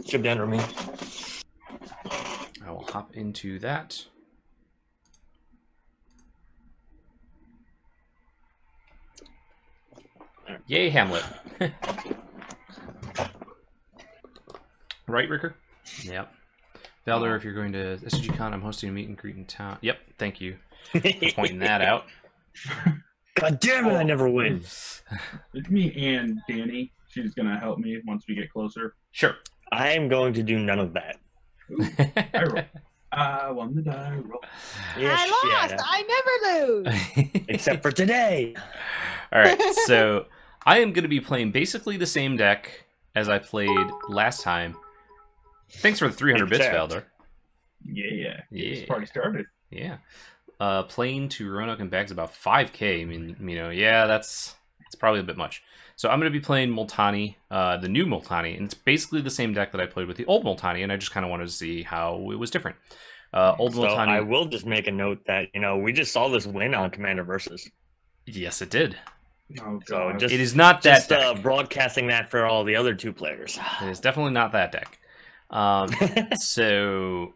Should be under me. I will hop into that. Yay, Hamlet. Right, Ricker? Yep. Valder, if you're going to SCGCon, I'm hosting a meet and greet in town. Yep, thank you for pointing that out. God damn it, I never win. It's me and Danny. She's going to help me once we get closer. Sure. I am going to do none of that. Ooh, I roll. I won the die roll. Yes, I lost. yeah. I never lose. Except for today. All right, so I am going to be playing basically the same deck as I played last time. Thanks for the 300 bits, Valder. Yeah. Yeah. This party started. Yeah. Playing to Roanoke and Bags about 5k. I mean, yeah, that's probably a bit much. So I'm going to be playing Multani, the new Multani, and it's basically the same deck that I played with the old Multani, and I just kind of wanted to see how it was different. Old So Multani. I will just make a note that, we just saw this win on Commander Versus. Yes, it did. Oh, So God. just, It is not that deck. broadcasting that for all the other two players. It is definitely not that deck. So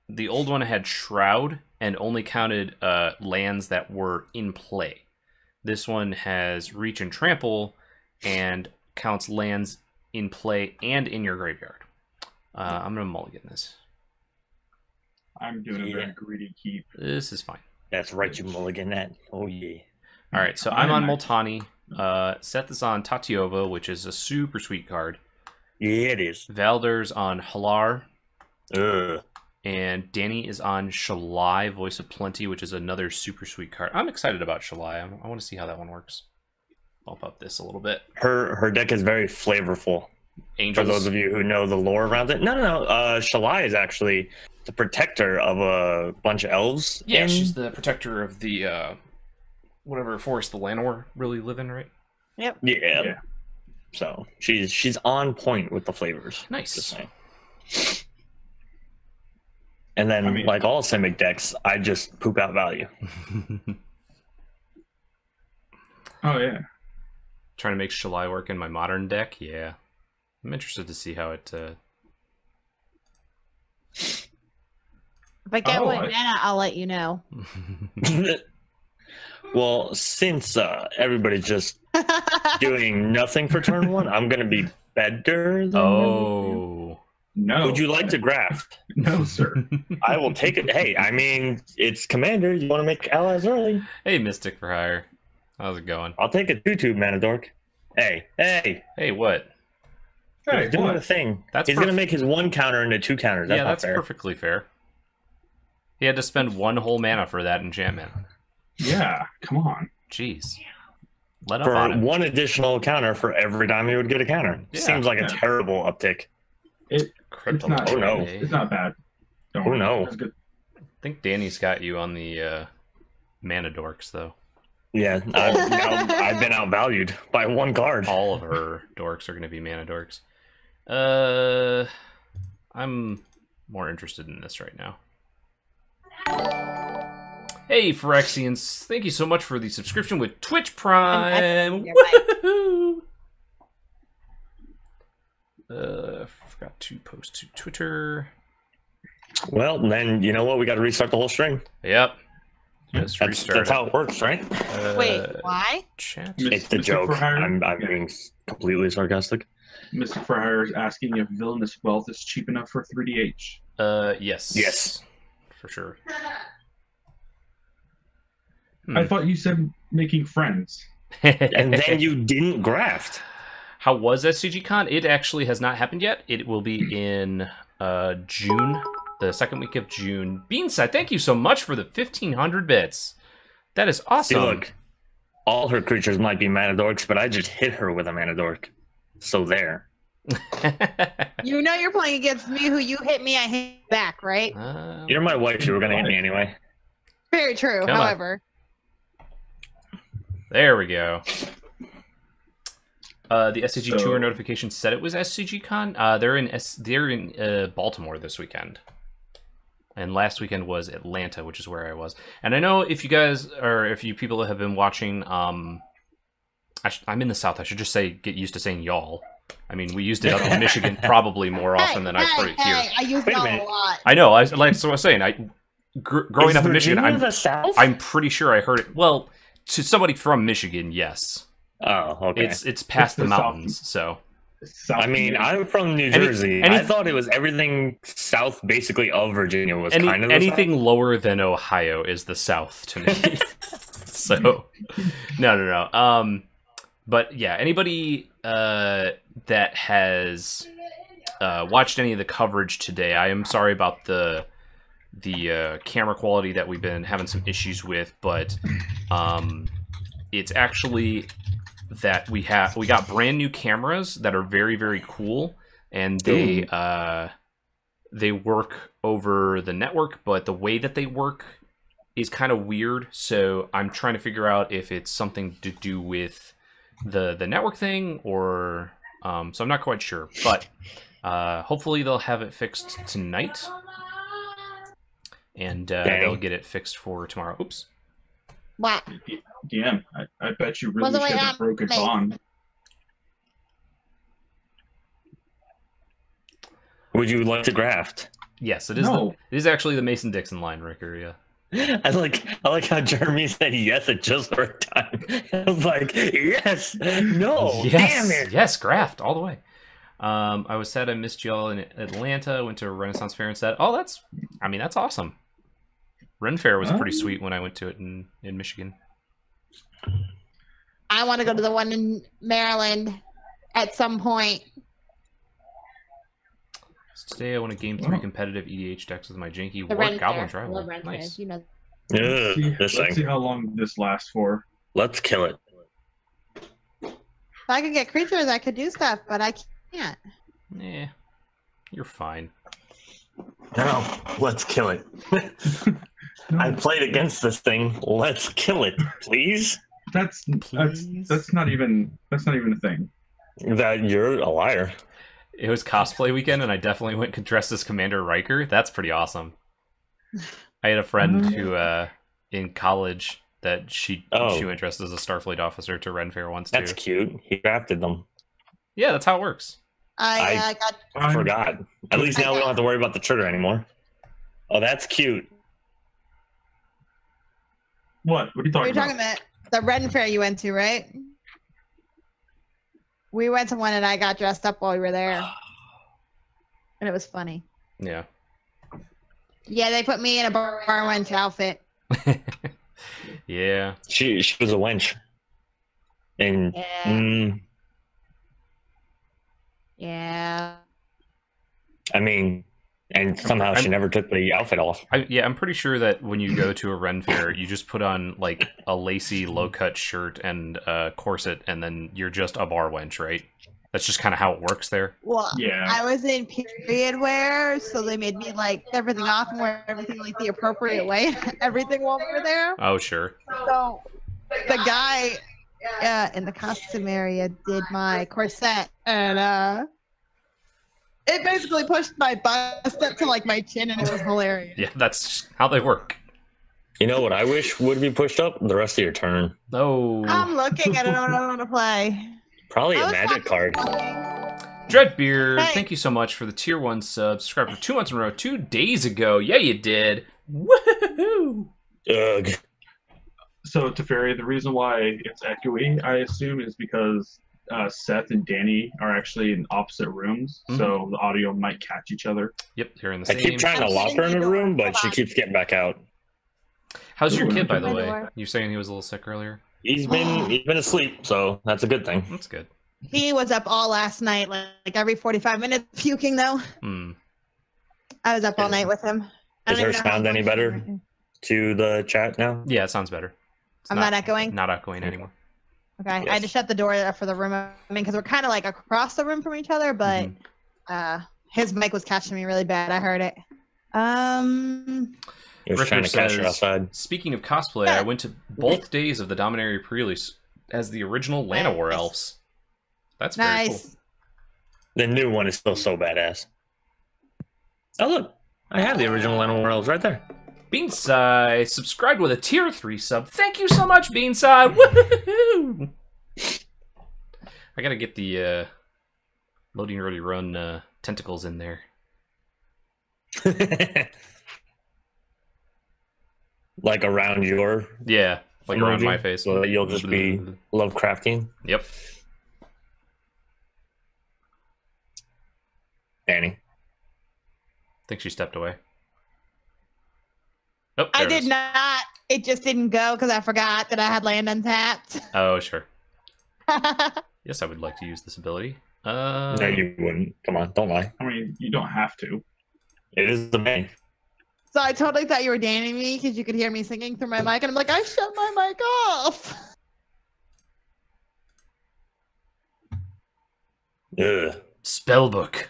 the old one had Shroud and only counted lands that were in play. This one has Reach and Trample and counts lands in play and in your graveyard. I'm going to mulligan this. I'm doing a very greedy keep. This is fine. That's right, you mulligan that. Oh, yeah. All right, so I'm on Multani. Set this on Tatyova, which is a super sweet card. Yeah, it is. Valder's on Hallar. Ugh. And Danny is on Shalai, Voice of Plenty, which is another super sweet card. I'm excited about Shalai. I want to see how that one works. Bump up this a little bit. Her deck is very flavorful. Angels. For those of you who know the lore around it. No. Shalai is actually the protector of a bunch of elves. Yeah, she's the protector of the, whatever forest the Llanowar really live in, right? Yep. Yeah. So she's on point with the flavors. Nice. Just saying. And then, like all Simic decks, I just poop out value. Oh, yeah. Trying to make Shalai work in my modern deck? Yeah. I'm interested to see how it... If I get one mana, I'll let you know. Well, since everybody's just doing nothing for turn one, I'm going to be better than Oh. No. Would you like to graft? No, sir. I will take it. Hey, I mean, it's Commander. You want to make allies early? Hey, Mystic for Hire. How's it going? I'll take a 2/2 mana dork. Hey. Hey, what? Hey, He's doing what? a thing. That's He's going to make his 1 counter into 2 counters. That's yeah, not that's fair. perfectly fair. He had to spend 1 whole mana for that enchantment. Yeah, come on. Jeez. Let up For on it. 1 additional counter for every time he would get a counter. Yeah, Seems like a terrible uptick. It's not, Oh, no. It's not bad. Don't Oh, worry. no. It's good. I think Danny's got you on the mana dorks, though. Yeah, I've been outvalued by 1 card. All of her dorks are going to be mana dorks. I'm more interested in this right now. Hey, Phyrexians, thank you so much for the subscription with Twitch Prime. Woohoo! Forgot to post to Twitter. Well, then, you know what? We got to restart the whole string. Yep. Just That's how it works, right? Wait, why? Chat. It's the Mr. joke. Forhire? I'm being completely sarcastic. Mr. Fryer is asking if Villainous Wealth is cheap enough for 3DH. Yes. Yes. For sure. I thought you said making friends. And then you didn't graft. How was SCGCon? It actually has not happened yet. It will be in June, the second week of June. Beanside, thank you so much for the 1,500 bits. That is awesome. See, look, all her creatures might be mana dorks, but I just hit her with a mana dork. So there. You know you're playing against me. Who you hit me, I hit back, right? You're my wife. You were going to hit me anyway. Very true. Come on. However, There we go. The SCG tour notification said it was SCGCon. They're in Baltimore this weekend, and last weekend was Atlanta, which is where I was. And I know if you guys or if you people have been watching, I'm in the South. I should just get used to saying y'all. I mean, we used it up in Michigan probably more often than I've heard it here. I used it a lot. I know. So I was saying, growing up in Michigan, I'm pretty sure I heard it. Well, to somebody from Michigan, yes. Oh, okay. It's past the mountains, so. I mean, I'm from New Jersey. I thought it was everything south, basically, of Virginia was kind of the anything south. lower than Ohio is the South to me. So, no. But yeah, anybody that has watched any of the coverage today, I am sorry about the camera quality that we've been having some issues with, but it's actually that we got brand new cameras that are very, very cool, and they work over the network, but the way that they work is kind of weird. So I'm trying to figure out if it's something to do with the network thing, or so I'm not quite sure, but hopefully they'll have it fixed tonight, and they'll get it fixed for tomorrow. Oops. What? DM, I bet you really should have broken bond. Would you like to graft? Yes, it is. No. It is actually the Mason-Dixon line, Ricker. Yeah. I like how Jeremy said yes at just the right time. I was like, yes, no, Yes, damn it. yes, graft all the way. I was sad I missed y'all in Atlanta. Went to a Renaissance Fair instead. Oh, that's awesome. Ren Fair was pretty sweet when I went to it in Michigan. I want to go to the one in Maryland at some point. So today I want to game 3 competitive EDH decks with my janky The War Ren Goblin Fair. Tribal. Ren Nice. Fair, you know. This Let's see thing. how long this lasts for. Let's kill it. If I could get creatures, I could do stuff, but I can't. Yeah, you're fine. No, let's kill it. I played against this thing. Let's kill it, please. That's not even a thing. That you're a liar. It was cosplay weekend, and I definitely went dressed as Commander Riker. That's pretty awesome. I had a friend who, in college, that she went dressed as a Starfleet officer to Ren Fair once too. That's cute. He crafted them. Yeah, that's how it works. I forgot. At least now we don't have to worry about the trigger anymore. Oh, that's cute. What? What are you talking about? The Ren Fair you went to, right? We went to one and I got dressed up while we were there. And it was funny. Yeah. Yeah, they put me in a bar wench outfit. Yeah. She was a wench. And yeah. I mean, and somehow she never took the outfit off. I'm pretty sure that when you go to a Ren Fair, you just put on like a lacy low-cut shirt and a corset, and then you're just a bar wench, right? That's just kind of how it works there. Well, yeah. I was in period wear, so they made me like everything off and wear everything like the appropriate way. Everything while we were there. Oh, sure. So the guy in the costume area did my corset, and it basically pushed my bust up to like my chin, and it was hilarious. Yeah, that's how they work. You know what I wish would be pushed up? The rest of your turn. Oh. I'm looking. I don't know what I want to play. Probably a magic card. Dreadbeard, Hey. thank you so much for the tier 1 sub. Subscribed for 2 months in a row, 2 days ago. Yeah, you did. Woohoo! Ugh. So, Teferi, the reason why it's echoey, I assume, is because Seth and Danny are actually in opposite rooms, so the audio might catch each other. Yep, you're in the I same. keep trying to lock her in a room, but she keeps getting back out. How's your Ooh, kid, by the my way? door. You're saying he was a little sick earlier? He's been asleep, so that's a good thing. That's good. He was up all last night, like every 45 minutes, puking though. Hmm. I was up all night with him. I Does don't her even know how sound any long better? he was. To the chat now. Yeah, it sounds better. It's I'm not echoing? Not echoing anymore. Okay, I Yes. just shut the door for the room. I mean, because we're kind of like across the room from each other, but his mic was catching me really bad. I heard it. He was Ricker trying to catch her says, outside. Speaking of cosplay, I went to both days of the Dominaria pre-release as the original Llanowar Nice. elves. That's very cool. Nice. The new one is still so badass. Oh look, I have the original Animal elves right there. Beanside subscribed with a tier 3 sub. Thank you so much, Beanside. Woohoo! I gotta get the Loading already run tentacles in there. Like around your Yeah, like around emoji, my face. so that you'll just be Lovecraftian. Yep. Danny. I think she stepped away. Oh, I there it did is. not. It just didn't go because I forgot that I had land untapped. Oh, sure. Yes, I would like to use this ability. No, you wouldn't. Come on, don't lie. I mean, you don't have to. It is the main. So I totally thought you were Danny me because you could hear me singing through my mic, and I'm like, I shut my mic off. Ugh. Spellbook.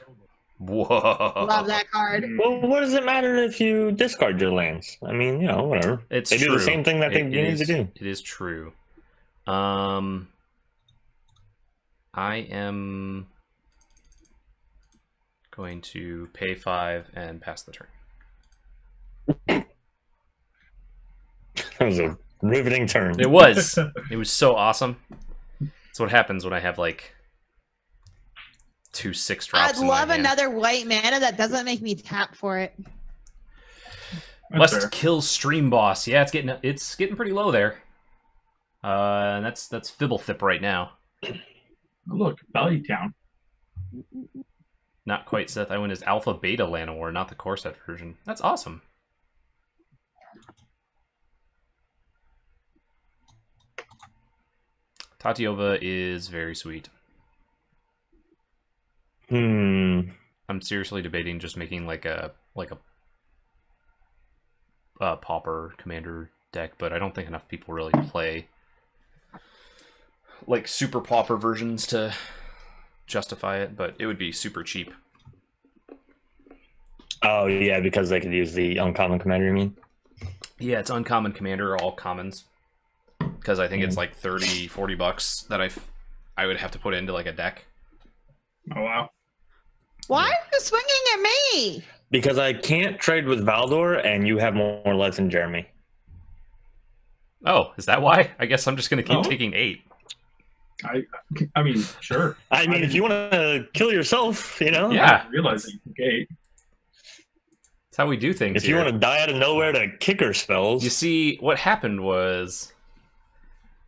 Whoa. Love that card. Well, what does it matter if you discard your lands? I mean, whatever. It's they true. do the same thing that they It need is- to do. It is true. I am going to pay 5 and pass the turn. That was a riveting turn. It was. It was so awesome. That's what happens when I have like 2 6-drops. I'd love another white mana that doesn't make me tap for it. That's Must fair. kill stream boss. Yeah, it's getting pretty low there. And that's Fibblethip right now. Oh, look, Valley Town. Not quite Seth. I went as Alpha Beta Llanowar, not the core set version. That's awesome. Tatyova is very sweet. Hmm. I'm seriously debating just making like a pauper commander deck, but I don't think enough people really play like super pauper versions to justify it, but it would be super cheap. Oh, yeah, because they could use the uncommon commander, you mean? Yeah, it's uncommon commander, all commons. Because I think it's like 30, 40 bucks that I would have to put into like a deck. Oh, wow. Why are you swinging at me? Because I can't trade with Valdor, and you have more life than Jeremy. Oh, is that why? I guess I'm just going to keep Oh. taking 8. I mean, sure. I mean, if you want to kill yourself, Yeah. I didn't realize that you took 8. That's how we do things if here. you want to die out of nowhere to kicker spells. You see, what happened was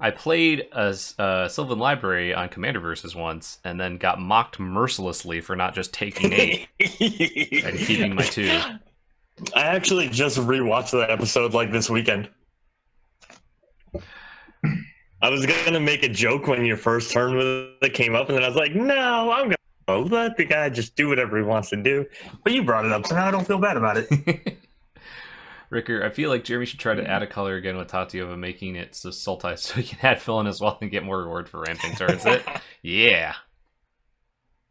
I played a Sylvan Library on Commander Versus once, and then got mocked mercilessly for not just taking 8 and keeping my 2. I actually just rewatched that episode like this weekend. I was gonna make a joke when your first turn with it came up, and then I was like, no, I'm gonna let the guy just do whatever he wants to do. But you brought it up, so now I don't feel bad about it. Ricker, I feel like Jeremy should try to add a color again with Tatyova, making it so Sultai so he can add fill in as well and get more reward for ramping turns. Yeah.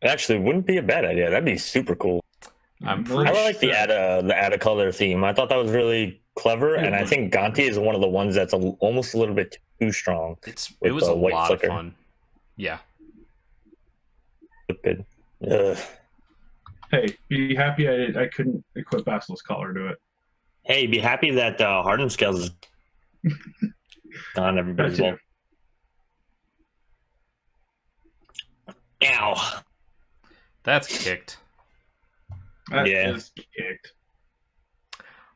It actually wouldn't be a bad idea. That'd be super cool. I'm Really pretty I like the add a color theme. I thought that was really clever, and I think Gonti is one of the ones that's almost a little bit too strong. it with was the a white lot flicker. of fun. Yeah. Good. Ugh. Hey, be happy I couldn't equip Basilisk Collar to it. Hey, be happy that Hardened Scales is on everybody's That wall. Ow. That's kicked. That Yeah. is kicked.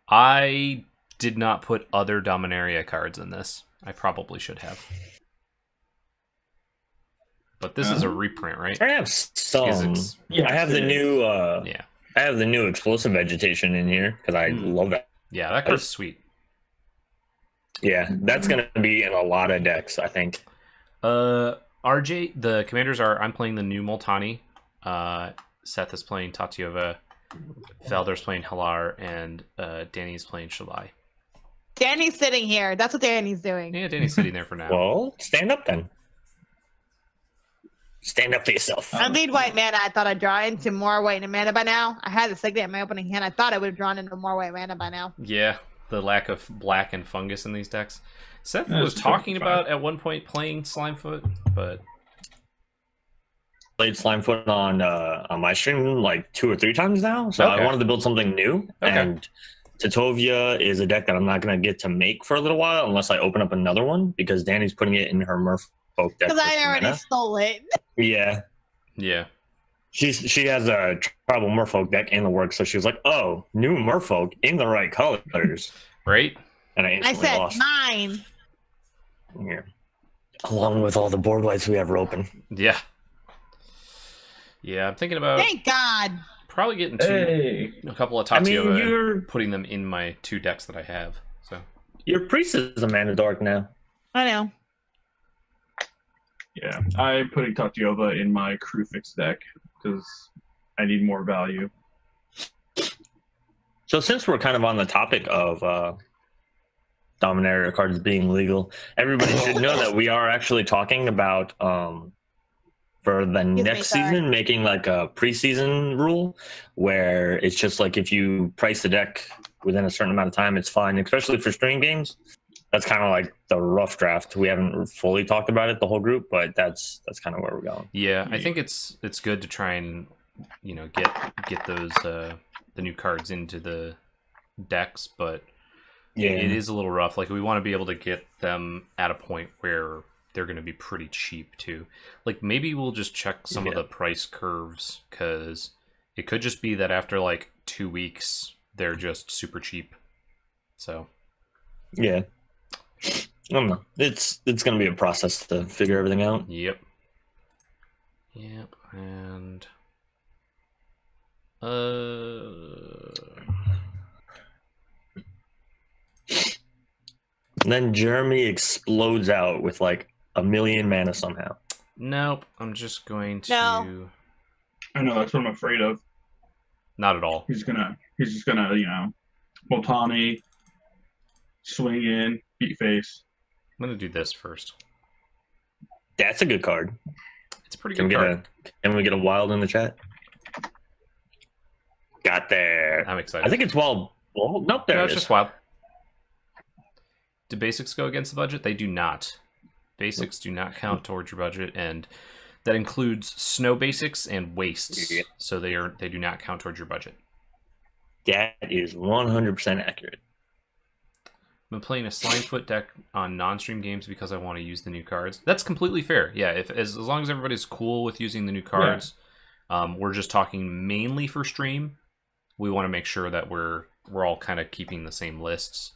I did not put other Dominaria cards in this. I probably should have. But this is a reprint, right? I have some. Physics. Yeah, I have the new. Yeah. I have the new explosive vegetation in here because I love that. Yeah, that card's sweet. Yeah, that's gonna be in a lot of decks, I think. RJ, the commanders are, I'm playing the new Multani. Seth is playing Tatyova. Felder's playing Hallar, and Danny's playing Shalai. Danny's sitting here. That's what Danny's doing. Yeah, Danny's sitting there for now. Well, stand up then. Stand up for yourself. I need white mana. I thought I'd draw into more white mana by now. I had the Signet in my opening hand. I thought I would have drawn into more white mana by now. Yeah, the lack of black and fungus in these decks. Seth Yeah, was it's talking 55. about at one point playing Slimefoot, but Played Slimefoot on my stream like 2 or 3 times now, so Okay. I wanted to build something new. Okay. And Tatyova is a deck that I'm not gonna get to make for a little while unless I open up another one because Danny's putting it in her Merfolk deck. Because for I already mana. stole it. Yeah. yeah. She has a tribal merfolk deck in the works, so she was like, "Oh, new merfolk in the right colors." Right? And I I instantly said lost. mine. Yeah. Along with all the board whites we have open. Yeah. Yeah, I'm thinking about Thank God. probably getting a couple of I mean, Tatyova and putting them in my 2 decks that I have. So your priest is a mana dark now. I know. Yeah, I'm putting Tatyova in my crew fix deck because I need more value. So since we're kind of on the topic of Dominaria cards being legal, everybody should know that we are actually talking about for the next season making like a preseason rule where it's just like if you price the deck within a certain amount of time, it's fine, especially for stream games. That's kind of like the rough draft. We haven't fully talked about it, the whole group, but that's kind of where we're going. yeah, I think it's good to try and get those the new cards into the decks, but Yeah, it is a little rough. Like we want to be able to get them at a point where they're going to be pretty cheap too. Like maybe we'll just check some of the price curves because it could just be that after like 2 weeks they're just super cheap. So yeah. I don't know. It's going to be a process to figure everything out. Yep. And And then Jeremy explodes out with like 1,000,000 mana somehow. Nope. I'm just going to. No. I know that's what I'm afraid of. Not at all. He's just gonna, Multani, swing in, beat face. I'm gonna do this first. That's a good card. It's a pretty good card. Can we get a wild in the chat? Got there. I'm excited. I think it's wild. Well, nope, there No, it it's is. just wild. Do basics go against the budget? They do not. Basics do not count towards your budget, and that includes snow basics and wastes. Yeah. So they do not count towards your budget. That is 100% accurate. I've been playing a Slimefoot deck on non-stream games because I want to use the new cards. That's completely fair. Yeah, as long as everybody's cool with using the new cards, we're just talking mainly for stream. We want to make sure that we're all kind of keeping the same lists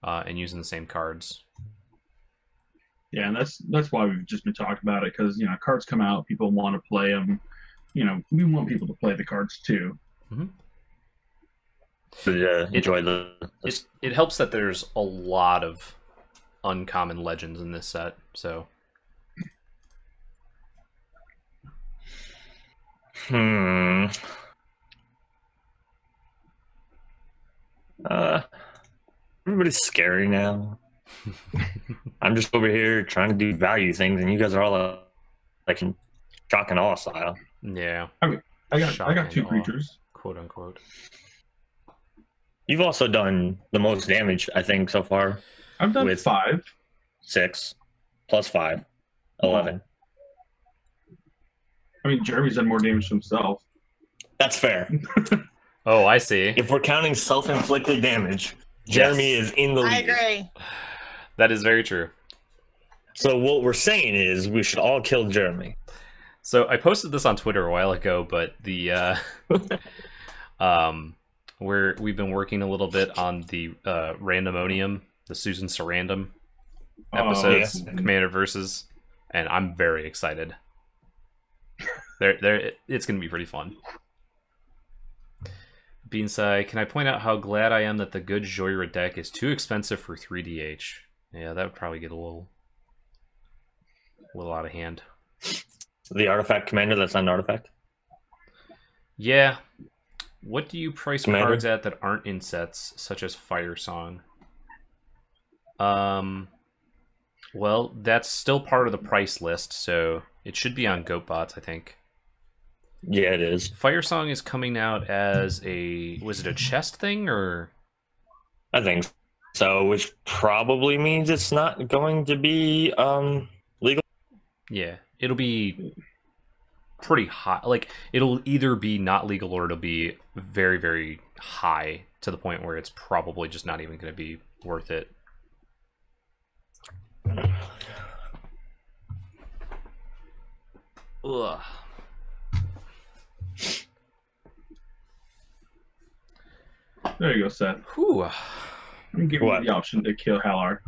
and using the same cards. Yeah, and that's why we've just been talking about it because cards come out, people want to play them. We want people to play the cards too. Mm-hmm. Enjoy it helps that there's a lot of uncommon legends in this set, so everybody's scary now. I'm just over here trying to do value things, and you guys are all like in shock and awe style. yeah. I got 2 creatures, quote unquote. You've also done the most damage, I think, so far. I've done with 5. 6 plus 5, 11. I mean, Jeremy's done more damage to himself. That's fair. Oh, I see. If we're counting self-inflicted damage, Jeremy is in the lead. I agree. That is very true. So what we're saying is we should all kill Jeremy. So I posted this on Twitter a while ago, but the we've been working a little bit on the Randomonium, the Susan Sarandon episodes, Commander Versus, and I'm very excited. It's going to be pretty fun. Beanside, can I point out how glad I am that the good Joyra deck is too expensive for 3DH? Yeah, that would probably get a little out of hand. The artifact commander that's not an artifact? Yeah. What do you price Commander? cards at that aren't in sets, such as Fire Song? Well, that's still part of the price list, so it should be on GoatBots, I think. Yeah, it is. Fire Song is coming out as was it a chest thing, or? I think so, which probably means it's not going to be legal. Yeah, it'll be pretty high. Like, it'll either be not legal or it'll be very, very high to the point where it's probably just not even going to be worth it. Ugh. There you go, Seth. Whew. I'm giving you the option to kill Hallar.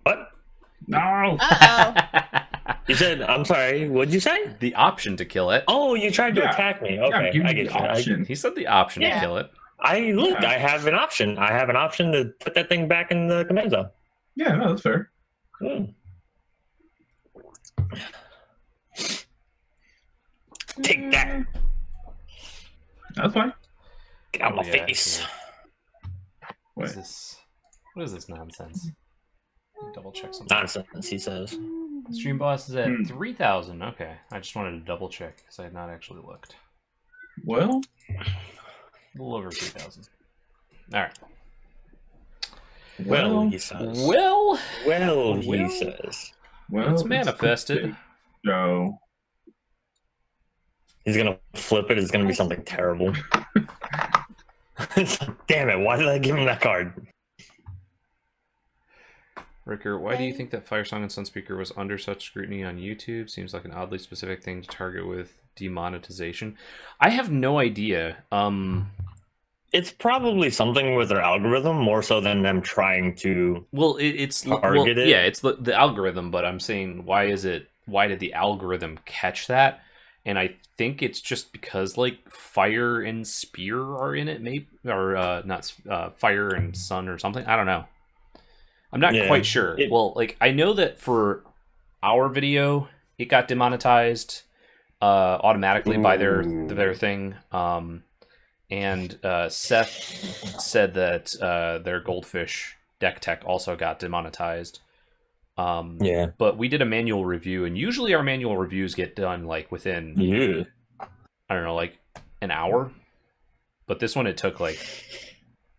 What? No! You said, I'm sorry, what'd you say? The option to kill it. Oh, you tried to attack me. Okay, give I me get the you. option. He said the option to kill it. I have an option. I have an option to put that thing back in the command zone. Yeah, no, that's fair. Take that. That's fine. Get out of my face. What is this? What is this nonsense? Double check something. Nonsense, he says. Stream boss is at 3,000. Okay, I just wanted to double check because I had not actually looked. Well, a little over 3,000. All right. Well, he says. Well, he says. Well, it's manifested. No. He's gonna flip it. It's gonna be something terrible. Damn it! Why did I give him that card? Ricker, why do you think that Firesong and Sunspeaker was under such scrutiny on YouTube? Seems like an oddly specific thing to target with demonetization. I have no idea. It's probably something with their algorithm more so than them trying to. Well, it's target it. Yeah, it's the algorithm. But I'm saying, why did the algorithm catch that? And I think it's just because like fire and spear are in it, maybe, or not fire and sun or something. I don't know. I'm not quite sure. Well, like I know that for our video, it got demonetized automatically by their thing. And Seth said that their goldfish deck tech also got demonetized. But we did a manual review, and usually our manual reviews get done like within I don't know, like an hour. But this one it took like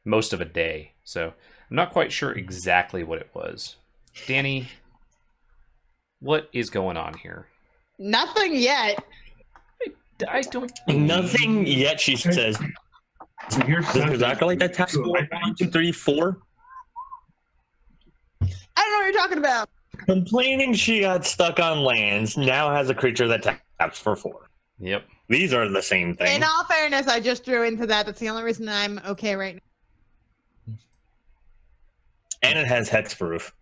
most of a day, so I'm not quite sure exactly what it was. Danny, what is going on here? Nothing yet. I don't. Nothing yet, she says. Here's Does exactly like that task force? 1, 2, 3, 4. I don't know what you're talking about. Complaining she got stuck on lands, now has a creature that taps for 4. Yep. These are the same thing. In all fairness, I just drew into that. That's the only reason I'm okay right now. And it has hexproof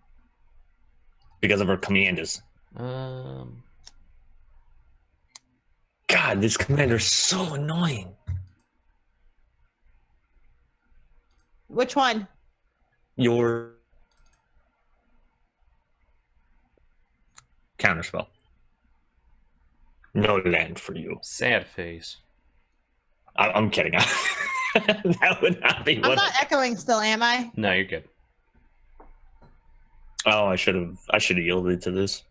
because of her commanders. God, this commander's so annoying. Which one? Your counterspell. No land for you. Sad face. I'm kidding. That would not be. I'm not echoing still, am I? No, you're good. Oh, I should have yielded to this.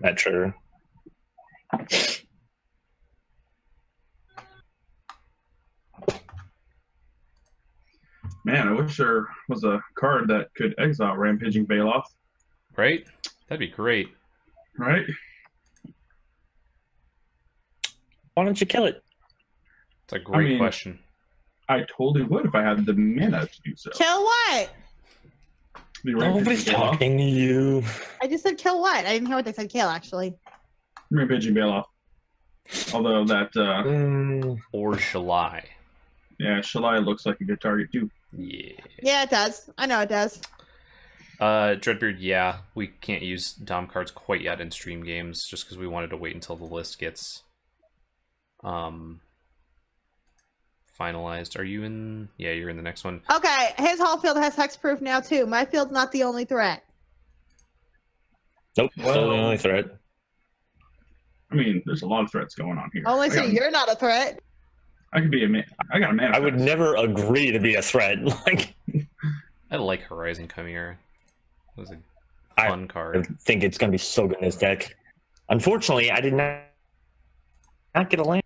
That trigger. Man, I wish there was a card that could exile Rampaging Baloth. Right? That'd be great. Right? Why don't you kill it? It's a great question. I totally would if I had the mana to do so. Kill what? Nobody's talking to you. I just said kill what? I didn't hear what they said kill, actually. Rampaging Baloth. Although that... Or Shalai. Yeah, Shalai looks like a good target too. Yeah. Yeah, it does. I know it does. Dreadbeard, yeah. We can't use Dom cards quite yet in stream games just because we wanted to wait until the list gets finalized. Are you in? Yeah, you're in the next one. Okay, his whole field has hexproof now too. My field's not the only threat. Nope, still the only threat. I mean, there's a lot of threats going on here. Only so you're not a threat. I could be a man. I got a man. I would never agree to be a threat. Like, I like Horizon Chimera. It was a fun card. I think it's going to be so good in this deck. Unfortunately, I did not get a land.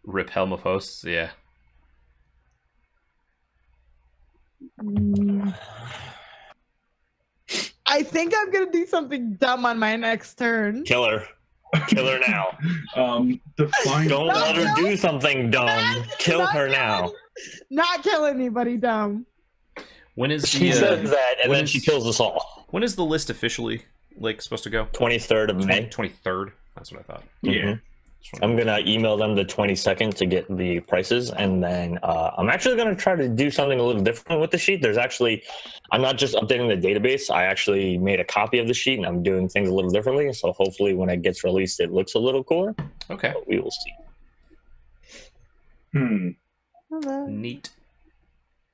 Rip Helm of Hosts, yeah. I think I'm gonna do something dumb on my next turn. Kill her. Kill her now. Don't let her do something dumb. Kill her now. Not kill anybody dumb. When is she says that, and then she kills us all. When is the list officially supposed to go? 23rd of May. 23rd. That's what I thought. Yeah. I'm gonna email them the 22nd to get the prices, and then I'm actually gonna try to do something a little different with the sheet. I'm not just updating the database. I actually made a copy of the sheet, and I'm doing things a little differently. So hopefully, when it gets released, it looks a little cooler. Okay. But we will see. Hello. Neat.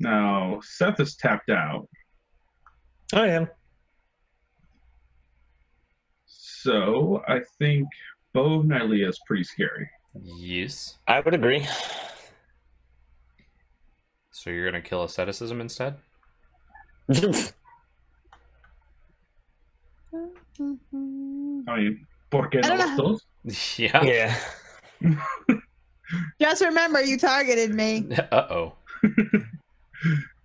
Now, Seth is tapped out. I am. So, I think Bow of Nylea is pretty scary. Yes. I would agree. So you're gonna kill asceticism instead? I mean, ¿por qué I no don't los dos? Yeah. Yeah. Just remember, you targeted me. Uh-oh.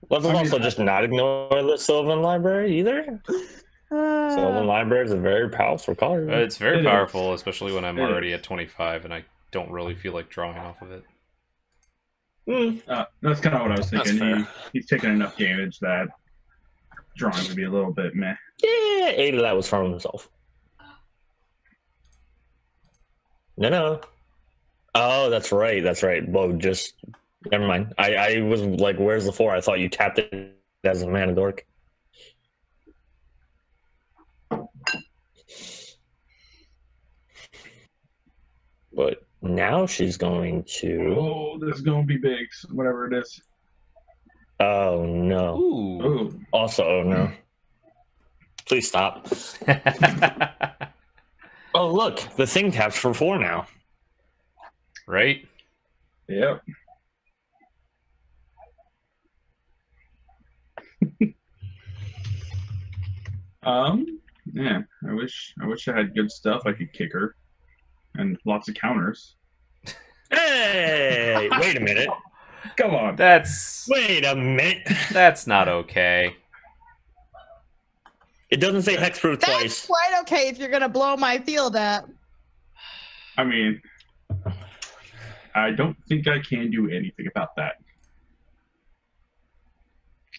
Let's also just not ignore the Sylvan Library either. Sylvan Library is a very powerful card. It's very It powerful, especially when I'm It already is. at 25 and I don't really feel like drawing off of it. That's kind of what I was That's thinking. fair. He's taking enough damage that drawing would be a little bit meh. Yeah, 8 of that was from himself. No. Oh, that's right. That's right. Whoa, just never mind. I was like, where's the 4? I thought you tapped it as a mana dork. But now she's going to. Oh, this is going to be big, whatever it is. Oh no. Ooh. Oh, Also, oh no. Please stop. Oh look, the thing taps for 4 now. Right? yep. Yeah. I wish I had good stuff I could kick her, and lots of counters. Hey, wait a minute. Come on. That's Wait a minute. not okay. It doesn't say hexproof That's twice. quite okay if you're gonna blow my field up. I mean, I don't think I can do anything about that.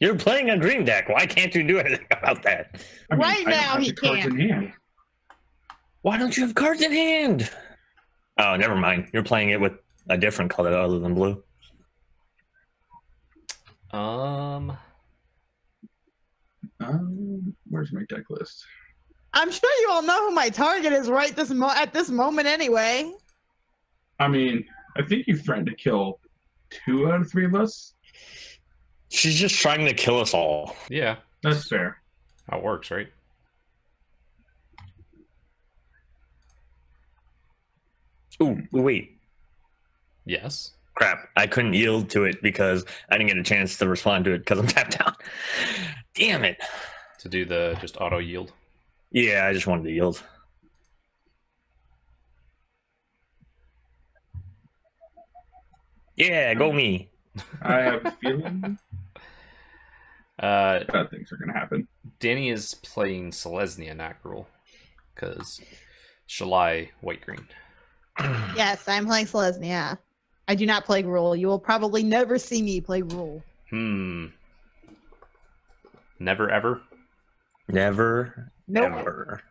You're playing a green deck. Why can't you do anything about that? I mean, Right I don't now, have he the cards can't. in hand. Why don't you have cards in hand? Oh, never mind. You're playing it with a different color other than blue. Where's my deck list? I'm sure you all know who my target is right at this moment anyway. I mean, I think you threatened to kill 2 out of 3 of us. She's just trying to kill us all. Yeah. That's fair. How it works, right? Ooh, wait. Yes. Crap. I couldn't yield to it because I didn't get a chance to respond to it because I'm tapped out. Damn it. To do the just auto yield. Yeah, I just wanted to yield. Yeah, go me. I have a feeling bad things are going to happen. Danny is playing Selesnya, not Gruul. Because Shalai, white-green. Yes, I'm playing Selesnya. I do not play Gruul. You will probably never see me play Gruul. Never ever? Never, Nope. ever.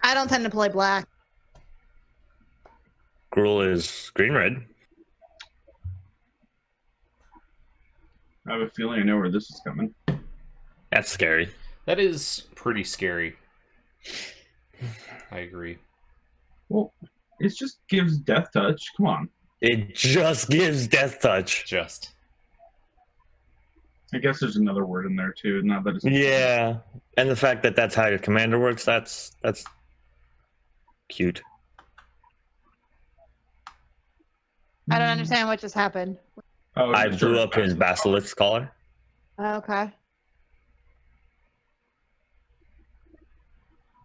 I don't tend to play black. Gruul is green-red. I have a feeling I know where this is coming. That's scary. That is pretty scary. I agree. Well, it just gives Death Touch. Come on. It just gives Death Touch. Just. I guess there's another word in there too. Not that it's Yeah, and the fact that that's how your commander works, that's cute. I don't understand what just happened. Oh, I it's blew sure. up his Basilisk collar. Okay.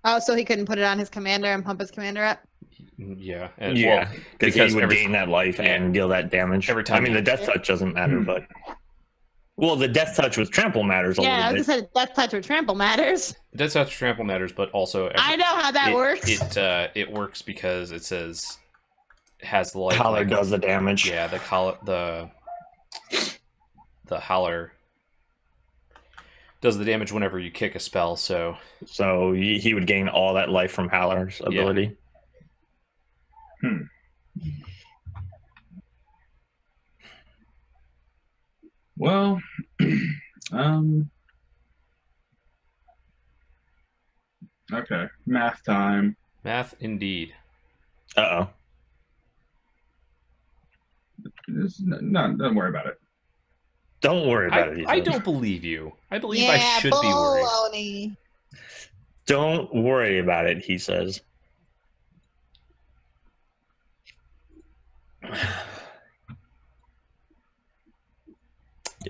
Oh, so he couldn't put it on his commander and pump his commander up? Yeah. And, Yeah, well, because he would gain that life and deal that damage. Every time I mean, the Death Touch doesn't matter, but... Well, the Death Touch with Trample matters a Yeah, I little was bit. gonna say Death Touch or Trample matters. It does have to trample matters, but also I know how that works. It works because it says it has the life. Hallar does the damage. Yeah, the Hallar Does the damage whenever you kick a spell, so... So he would gain all that life from Hallar's ability. Hmm. Well, okay, math time. Math, indeed. Uh-oh. Don't worry about it. Don't worry about it. I don't believe you. I believe I should be worried. baloney. Don't worry about it, he says.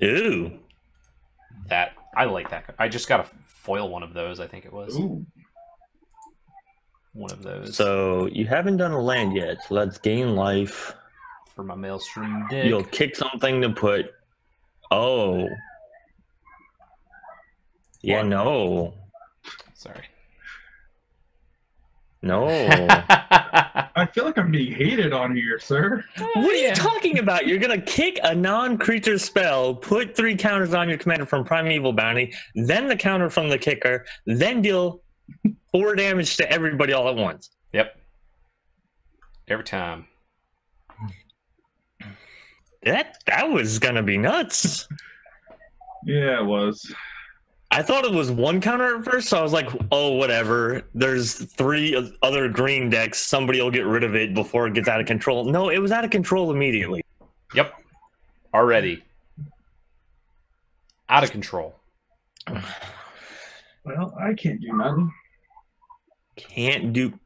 Ooh. I like that. I just got to foil one of those, I think it was. Ooh. One of those. So you haven't done a land yet, so let's gain life. For my Maelstrom dick. You'll kick something to put... Oh. Yeah, What? no. Sorry. No. I feel like I'm being hated on here, sir. What are you talking about? You're going to kick a non-creature spell, put 3 counters on your commander from Primeval Bounty, then the counter from the kicker, then deal 4 damage to everybody all at once. Yep. Every time. That was going to be nuts. Yeah, it was. I thought it was 1 counter at first, so I was like, oh, whatever. There's 3 other green decks. Somebody will get rid of it before it gets out of control. No, it was out of control immediately. Yep. Already. Out of control. Well, I can't do nothing. Can't do,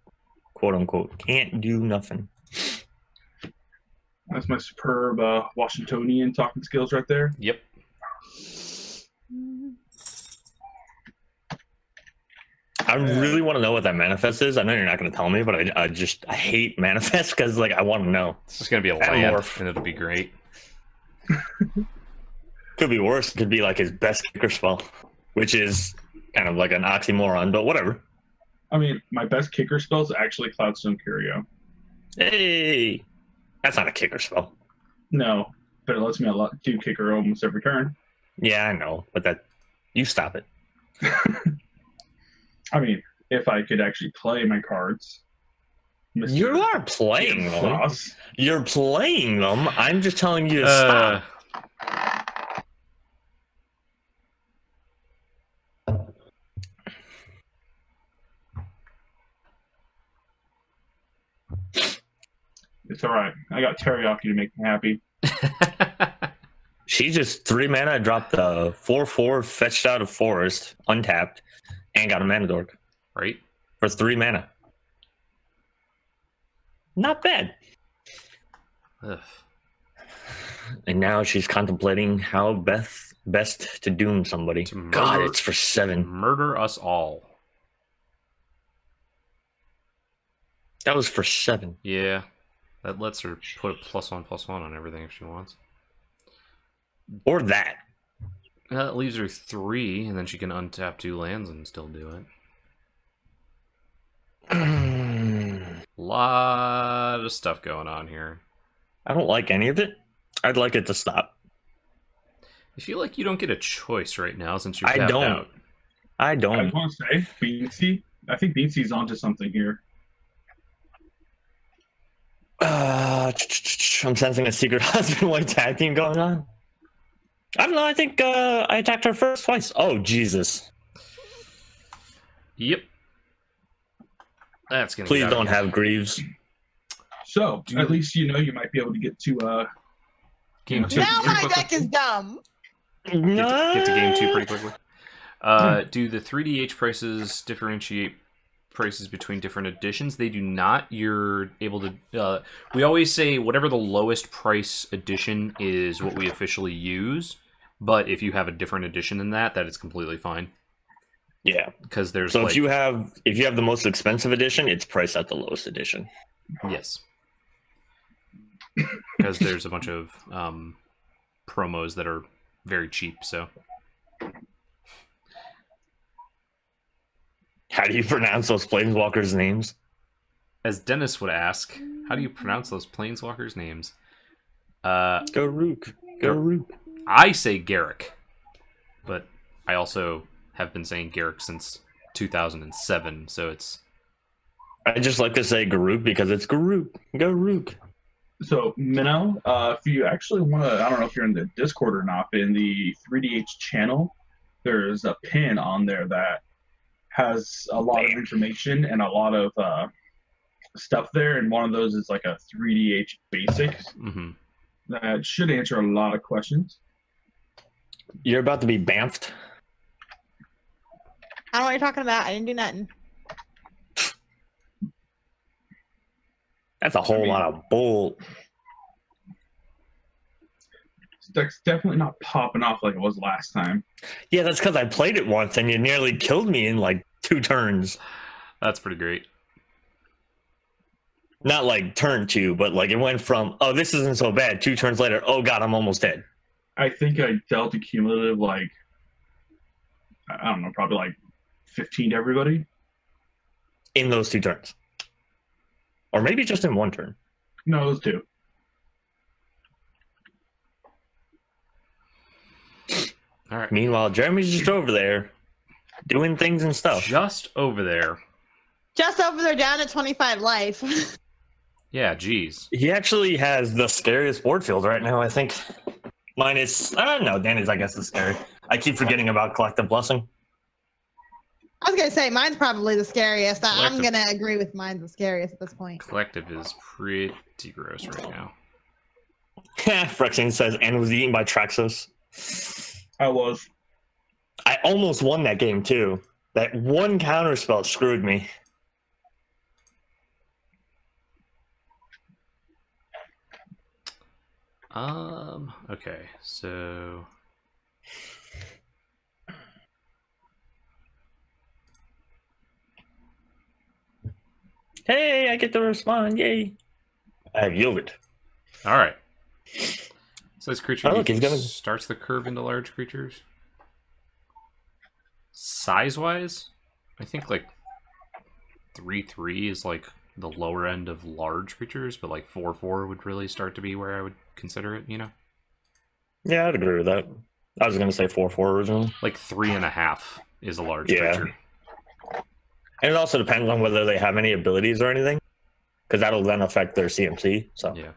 quote unquote, can't do nothing. That's my superb Washingtonian talking skills right there. Yep. I really want to know what that manifest is. I know you're not going to tell me, but I hate manifest because like I want to know. It's just going to be a land, and it'll be great. Could be worse. It could be like his best kicker spell, which is kind of like an oxymoron, but whatever. I mean, my best kicker spell is actually Cloudstone Curio. Hey, that's not a kicker spell. No, but it lets me do kicker almost every turn. Yeah, I know, but that you stop it. I mean, if I could actually play my cards. You are playing them. Cross. You're playing them. I'm just telling you to stop. It's all right. I got teriyaki to make me happy. She just 3 mana, dropped the 4/4, fetched out of forest, untapped, and got a mana dork. Right? For 3 mana. Not bad. Ugh. And now she's contemplating how best to doom somebody. God, it's for 7. Murder us all. That was for 7. Yeah. That lets her put a +1/+1 on everything if she wants. Or that. That leaves her 3, and then she can untap 2 lands and still do it. Lot of stuff going on here. I don't like any of it. I'd like it to stop. I feel like you don't get a choice right now since you're I tapped don't. out. I I don't. want to say, Beansy. I think Beansy's onto something here. I'm sensing a secret husband-wife tag team going on. I don't know. I think I attacked her first twice. Oh, Jesus. Yep. That's gonna. Please don't have Greaves. So, at least you know you might be able to get to Game 2. Now pretty my quickly. deck is dumb. Get to game 2 pretty quickly. Do the 3DH prices differentiate prices between different editions? They do not. You're able to... we always say whatever the lowest price edition is what we officially use, but if you have a different edition than that, that is completely fine. Yeah. Because there's So like... if you have the most expensive edition, it's priced at the lowest edition. Yes. Because there's a bunch of promos that are very cheap, so... How do you pronounce those planeswalkers' names? As Dennis would ask, how do you pronounce those planeswalkers' names? Garruk. Garruk. I say Garrick, but I also have been saying Garrick since 2007, so it's... I just like to say Garuk because it's Garuk. Garuk. So, Minnow, if you actually want to, I don't know if you're in the Discord or not, but in the 3DH channel, there's a pin on there that has a lot of information and a lot of stuff there, and one of those is like a 3DH basics that should answer a lot of questions. You're about to be bamfed. I don't know what you're talking about. I didn't do nothing. That's a whole lot of bull. It's definitely not popping off like it was last time. Yeah, that's because I played it once and you nearly killed me in like 2 turns. That's pretty great. Not like turn 2, but like it went from, oh, this isn't so bad. 2 turns later, oh god, I'm almost dead. I think I dealt a cumulative, like, I don't know, probably like 15 to everybody. In those 2 turns. Or maybe just in 1 turn. No, it was 2. All right. Meanwhile, Jeremy's just over there doing things and stuff. Just over there. Just over there, down at 25 life. Yeah, geez. He actually has the scariest board field right now, I think. Mine is, I don't know, Danny's I guess is scary. I keep forgetting about Collective Blessing. I was going to say, mine's probably the scariest. I'm Collective. going to agree with mine's the scariest at this point. Collective is pretty gross right now. Phyrexian says, and was eaten by Traxos. I was. I almost won that game, too. That one counter spell screwed me. Okay, so... Hey, I get to respond, yay. I have yielded. Alright. So this creature Oh, look, he's gonna... starts the curve into large creatures. Size-wise, I think like 3/3 is like the lower end of large creatures, but like 4/4 would really start to be where I would consider it, you know? Yeah, I'd agree with that. I was going to say 4/4 originally. Like 3.5 is a large Yeah. creature. And it also depends on whether they have any abilities or anything, because that'll then affect their CMC. So Yeah.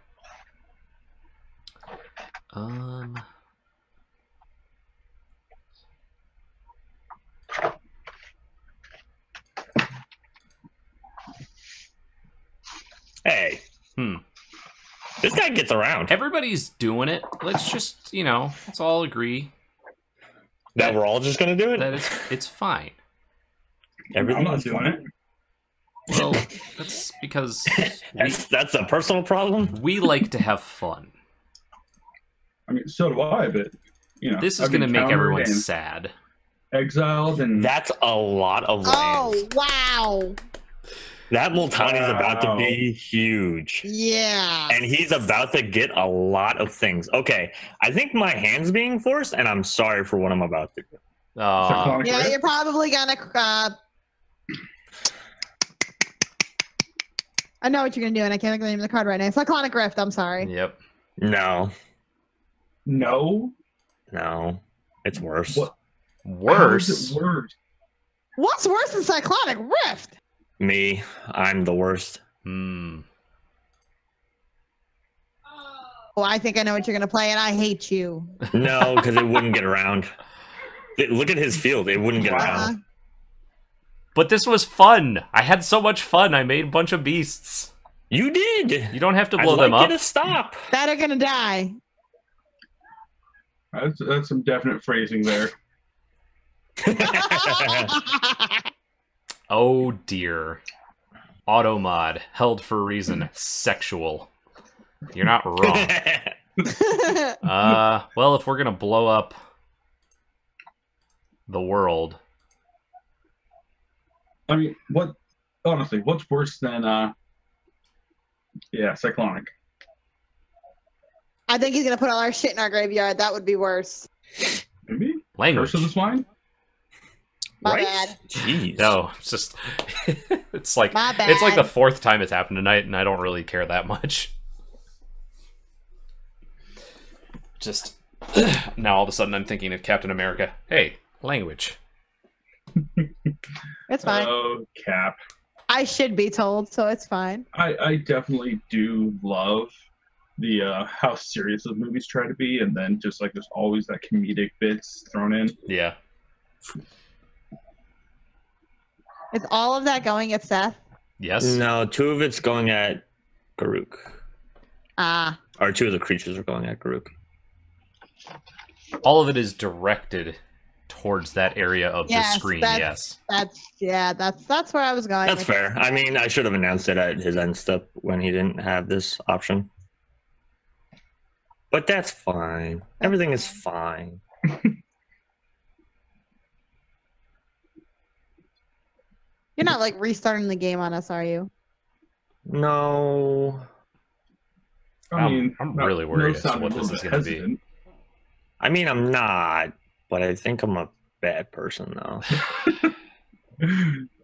Hey, this guy gets around. Everybody's doing it. Let's just, you know, let's all agree That we're all just going to do it? that it's fine. I'm not doing it. Well, that's because That's a personal problem? we like to have fun. I mean, so do I, but, you know. This is I've going to been make countered everyone and sad. exiled and... That's a lot of lands. Oh, wow. That Multani's about to Wow. be huge. Yeah. And he's about to get a lot of things. Okay, I think my hand's being forced, and I'm sorry for what I'm about to do. Cyclonic Yeah, Rift? you're probably gonna. I know what you're gonna do, and I can't think of the name of the card right now. Cyclonic Rift. I'm sorry. Yep. No, No. it's worse. What? How Worse. is it worse? What's worse than Cyclonic Rift? Me, I'm the worst. Oh, I think I know what you're gonna play, and I hate you. No, because it wouldn't get around. Look at his field; it wouldn't get around. But this was fun. I had so much fun. I made a bunch of beasts. You did. You don't have to blow I'd them like up. you to stop. That are gonna die. That's some definite phrasing there. Oh dear. Auto mod held for a reason. Sexual. You're not wrong. Well, if we're gonna blow up the world, I mean, honestly, what's worse than, Cyclonic? I think he's gonna put all our shit in our graveyard. That would be worse. Maybe? language. Curse of the Swine? My Right? bad. Jeez. No, it's just it's like My bad. it's like the 4th time it's happened tonight, and I don't really care that much. Just now, all of a sudden, I'm thinking of Captain America. Hey, Language. It's fine. Oh, Cap. I should be told, so it's fine. I definitely do love the how serious the movies try to be, and then just like there's always that comedic bits thrown in. Yeah. Is all of that going at Seth? Yes. No, 2 of it's going at Garuk. Ah. Or 2 of the creatures are going at Garuk. All of it is directed towards that area of the screen. Yes. That's where I was going. That's fair. I mean, I should have announced it at his end step when he didn't have this option. But that's fine. Everything is fine. You're not like restarting the game on us, are you? No. I mean, I'm really worried as to what this is going to be. I mean, I'm not, but I think I'm a bad person, though.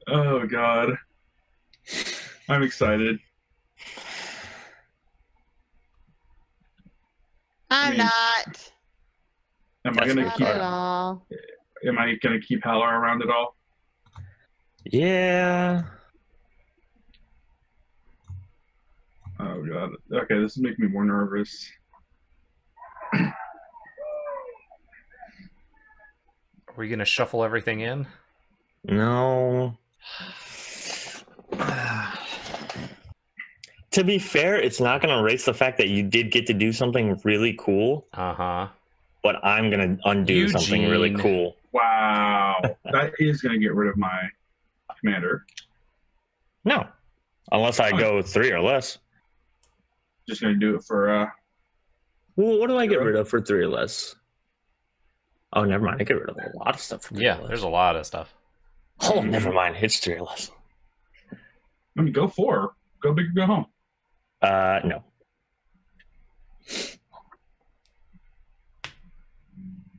Oh, God. I'm excited. I'm not. Am I gonna Not keep? at all. Am I gonna keep Hallar around at all? Yeah. Oh God. Okay, this is making me more nervous. Are we going to shuffle everything in? No. To be fair, it's not going to erase the fact that you did get to do something really cool. Uh-huh. But I'm going to undo something really cool. Wow. That is gonna get rid of my commander. No. Unless I go 3 or less. Just gonna do it for Well, what do I get rid of for 3 or less? Oh, never mind. I get rid of a lot of stuff for 3 or less. There's a lot of stuff. Oh, never mind. It's 3 or less. I mean, go 4. Go big or go home. No.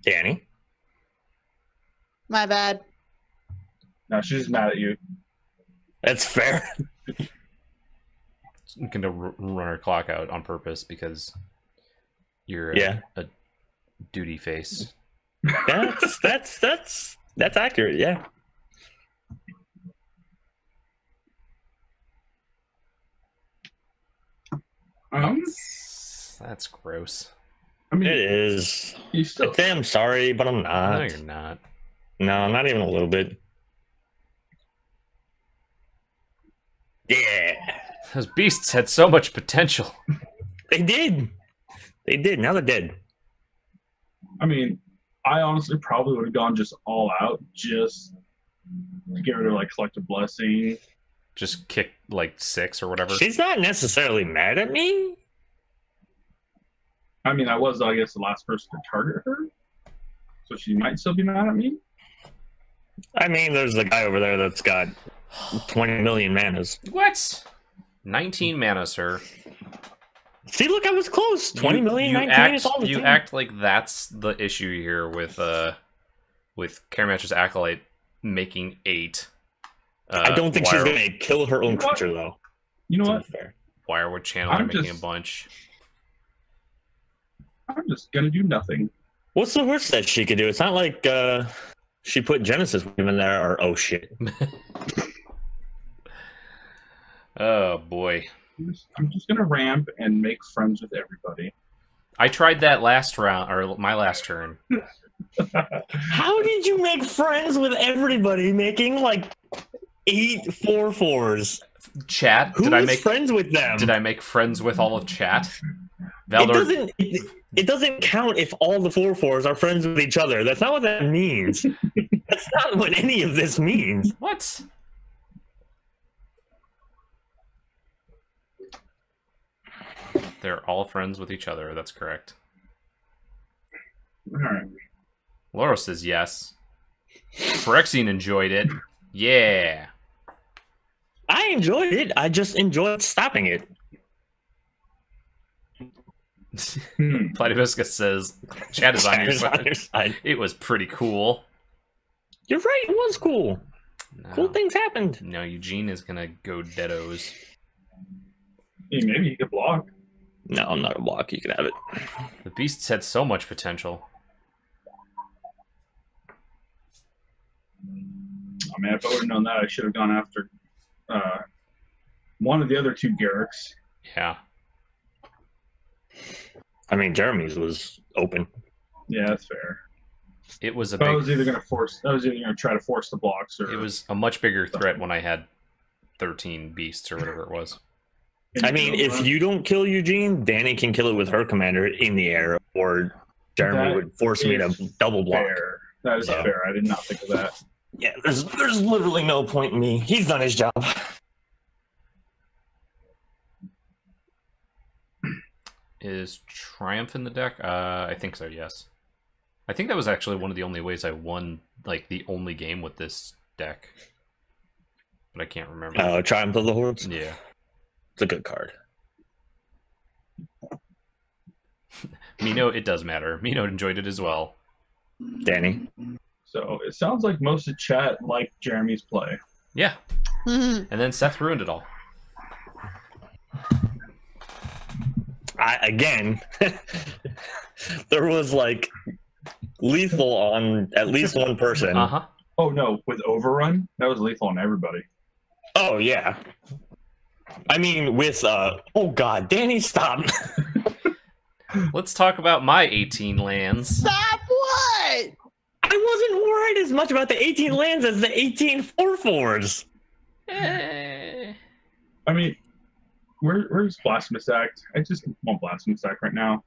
Danny? My bad. No, she's just mad at you. That's fair. I'm going to run our clock out on purpose because you're a duty face. That's accurate, yeah. That's gross. I mean, It is. You still. I'd say I'm sorry, but I'm not. No, you're not. No, not even a little bit. Yeah. Those beasts had so much potential. They did. They did. Now they're dead. I mean, I honestly probably would have gone just all out, just to get rid of like Collective Blessing. Just kick like 6 or whatever. She's not necessarily mad at me. I mean, I was, I guess, the last person to target her, so she might still be mad at me. I mean, there's the guy over there that's got 20 million manas. What? 19 mana, sir. See, look, I was close. 20 million, 19 is all the You same. act like that's the issue here with Karamatch's Acolyte making 8. I don't think she's going to kill her own creature, though. You know what? Fair. Wirewood Channeler making a bunch. I'm just going to do nothing. What's the worst that she could do? It's not like she put Genesis Wave in there, or oh shit. Oh boy. I'm just going to ramp and make friends with everybody. I tried that last round, or my last turn. How did you make friends with everybody making like 8 4/4s? Chat? Who was friends with them? Did I make friends with all of chat? Valdor... It doesn't count if all the 4/4s are friends with each other. That's not what that means. That's not what any of this means. What? They're all friends with each other. That's correct. All right. Laura says yes. Phyrexian enjoyed it. Yeah. I enjoyed it. I just enjoyed stopping it. Platypusca says, Chat is on your side. It was pretty cool. You're right, it was cool. No. Cool things happened. No, Eugene is gonna go deados. Hey, maybe he could block. No, I'm not a block. You can have it. The beasts had so much potential. I mean, if I would have known that, I should have gone after one of the other two Garricks. Yeah. I mean, Jeremy's was open. Yeah, that's fair. It was a But big... I was either going to try to force the blocks, or It was a much bigger threat when I had 13 beasts or whatever it was. I mean, if you don't kill Eugene, Danny can kill it with her commander in the air, or Jeremy would force me to double block. Fair. That is fair. I did not think of that. Yeah, there's literally no point in me. He's done his job. Is Triumph in the deck? I think so, yes. I think that was actually one of the only ways I won, like, the only game with this deck. But I can't remember. Triumph of the Hordes? Yeah. It's a good card. Mino, it does matter. Mino enjoyed it as well. Danny? So it sounds like most of chat liked Jeremy's play. Yeah. And then Seth ruined it all. Again, there was like lethal on at least one person. Uh-huh. Oh no, with Overrun, that was lethal on everybody. Oh yeah. I mean, with oh god, Danny, stop. Let's talk about my 18 lands. Stop what? I wasn't worried as much about the 18 lands as the 18 4/4s. I mean, where's Blasphemous Act? I just want Blasphemous Act right now.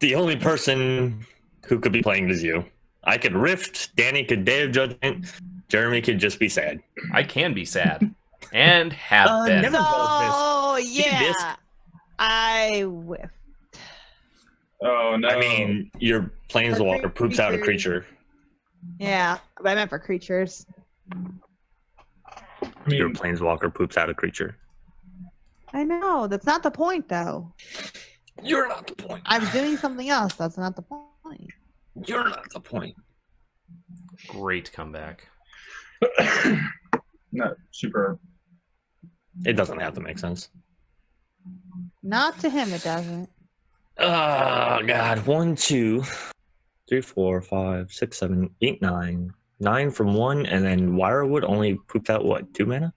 The only person who could be playing is you. I could Rift, Danny could Day of Judgment, Jeremy could just be sad. I can be sad. And have been. never- Oh, yeah. Disc. I whiffed. Oh no! I mean, your Planeswalker poops out a creature. Yeah, but I meant for creatures. I mean, Your Planeswalker poops out a creature. I know. That's not the point, though. You're not the point. I'm doing something else. That's not the point. You're not the point. Great comeback. not super. It doesn't have to make sense. Not to him, it doesn't. Oh god. 1, 2, 3, 4, 5, 6, 7, 8, 9. 9 from 1, and then Wirewood only pooped out what? 2 mana?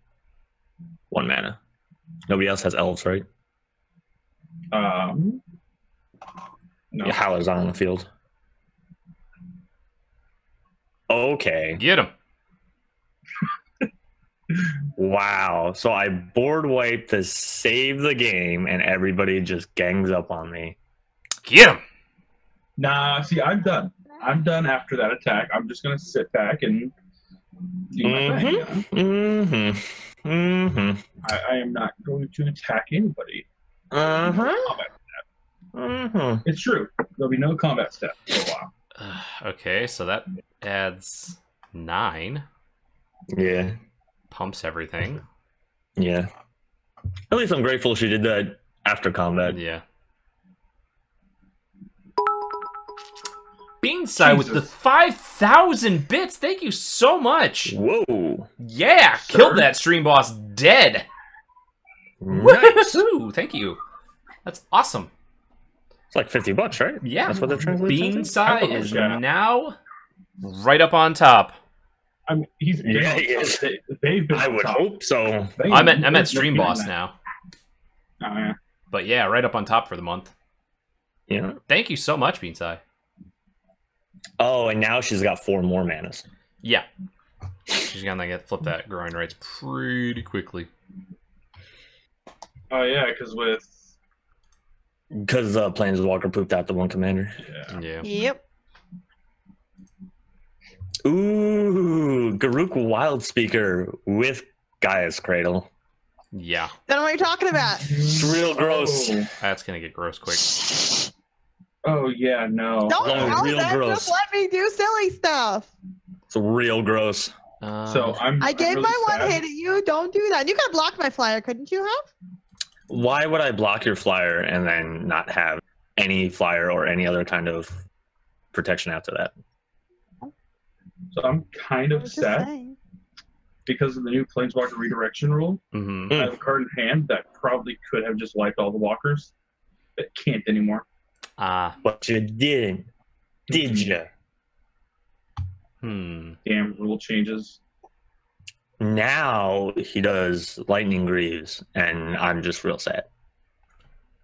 1 mana. Nobody else has elves, right? No. Yeah, Hallar's on the field. Okay. Get him. Wow. So I board wipe to save the game, and everybody just gangs up on me. Get him. Nah, see, I'm done. I'm done after that attack. I'm just gonna sit back and do my thing. I am not going to attack anybody. Combat step. It's true. There'll be no combat step for a while. Okay, so that adds 9. Yeah. Pumps everything. Yeah. At least I'm grateful she did that after combat. Yeah. Beanside with the 5,000 bits. Thank you so much. Whoa. Yeah, Sir. killed that stream boss dead. Nice. Woohoo! Thank you. That's awesome. It's like $50, right? Yeah. That's what they're translating. Beanside is Yeah. now right up on top. I mean, he's Yeah, he is. They've been I would top. hope so. I'm at stream boss now. Oh, yeah. But yeah, right up on top for the month. Yeah. Thank you so much, Beanside. Oh, and now she's got 4 more manas. Yeah. She's gonna get flip that grind rights pretty quickly. Oh yeah, because Because Planeswalker pooped out the one commander. Yeah. Yep. Ooh, Garuk Wildspeaker with Gaia's Cradle. Yeah. Then what are you talking about? It's real gross. That's gonna get gross quick. Oh yeah, no. Don't tell real them. gross. Just let me do silly stuff. It's real gross. So I'm I gave really my one sad. hit at you. Don't do that. You could block my flyer, couldn't you have? Why would I block your flyer and then not have any flyer or any other kind of protection after that? So I'm kind I of was just sad saying. because of the new Planeswalker redirection rule. Mm-hmm. I have a card in hand that probably could have just wiped all the walkers. It can't anymore. But you didn't, did you? Damn rule changes. Now he does lightning greaves, and I'm just real sad.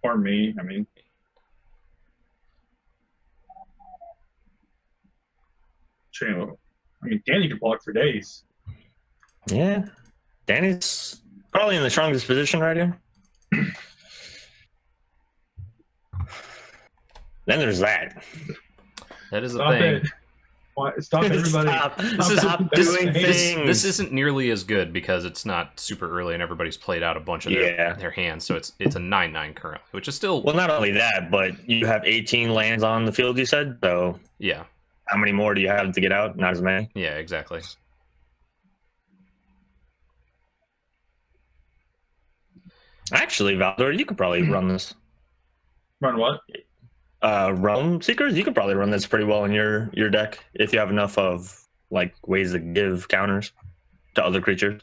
Or me, I mean. Danny can block for days. Yeah. Danny's probably in the strongest position right here. Then there's that. That is a Stop thing. it. Stop everybody. Stop doing things. This isn't nearly as good because it's not super early and everybody's played out a bunch of their hands, so it's a 9/9 currently, which is still... Well, not only that, but you have 18 lands on the field, you said, so... Yeah. How many more do you have to get out? Not as many. Yeah, exactly. Actually, Valdor, you could probably run this. Run what? Realm Seekers, you could probably run this pretty well in your deck if you have enough of like ways to give counters to other creatures.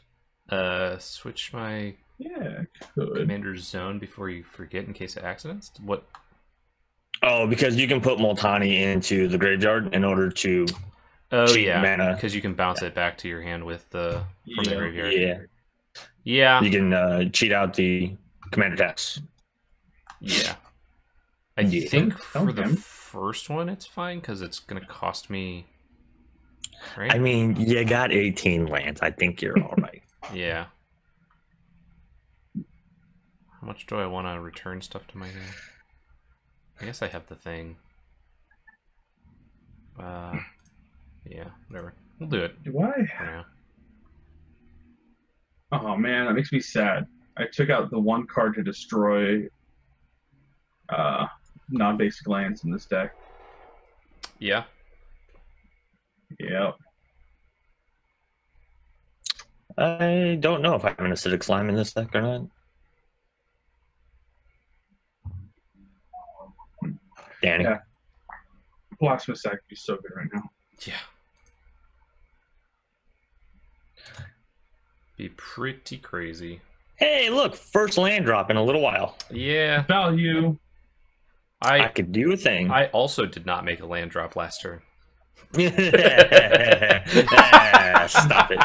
Switch my could. commander's zone before you forget in case of accidents. What? Oh, because you can put Multani into the graveyard in order to cheat mana. Because you can bounce it back to your hand with from the graveyard. Yeah. You can cheat out the commander taps. Yeah. I think for the first one it's fine because it's going to cost me... Right? I mean, you got 18 lands. I think you're all right. Yeah. How much do I want to return stuff to my hand? I guess I have the thing. Yeah, whatever. We'll do it. Do I? Yeah. Oh man, that makes me sad. I took out the one card to destroy non-basic lands in this deck. Yeah. Yep. I don't know if I have an acidic slime in this deck or not. Danny. Yeah. Blacksmith Sack would be so good right now. Yeah. Be pretty crazy. Hey, look, first land drop in a little while. Yeah. Value. I could do a thing. I also did not make a land drop last turn. Stop it.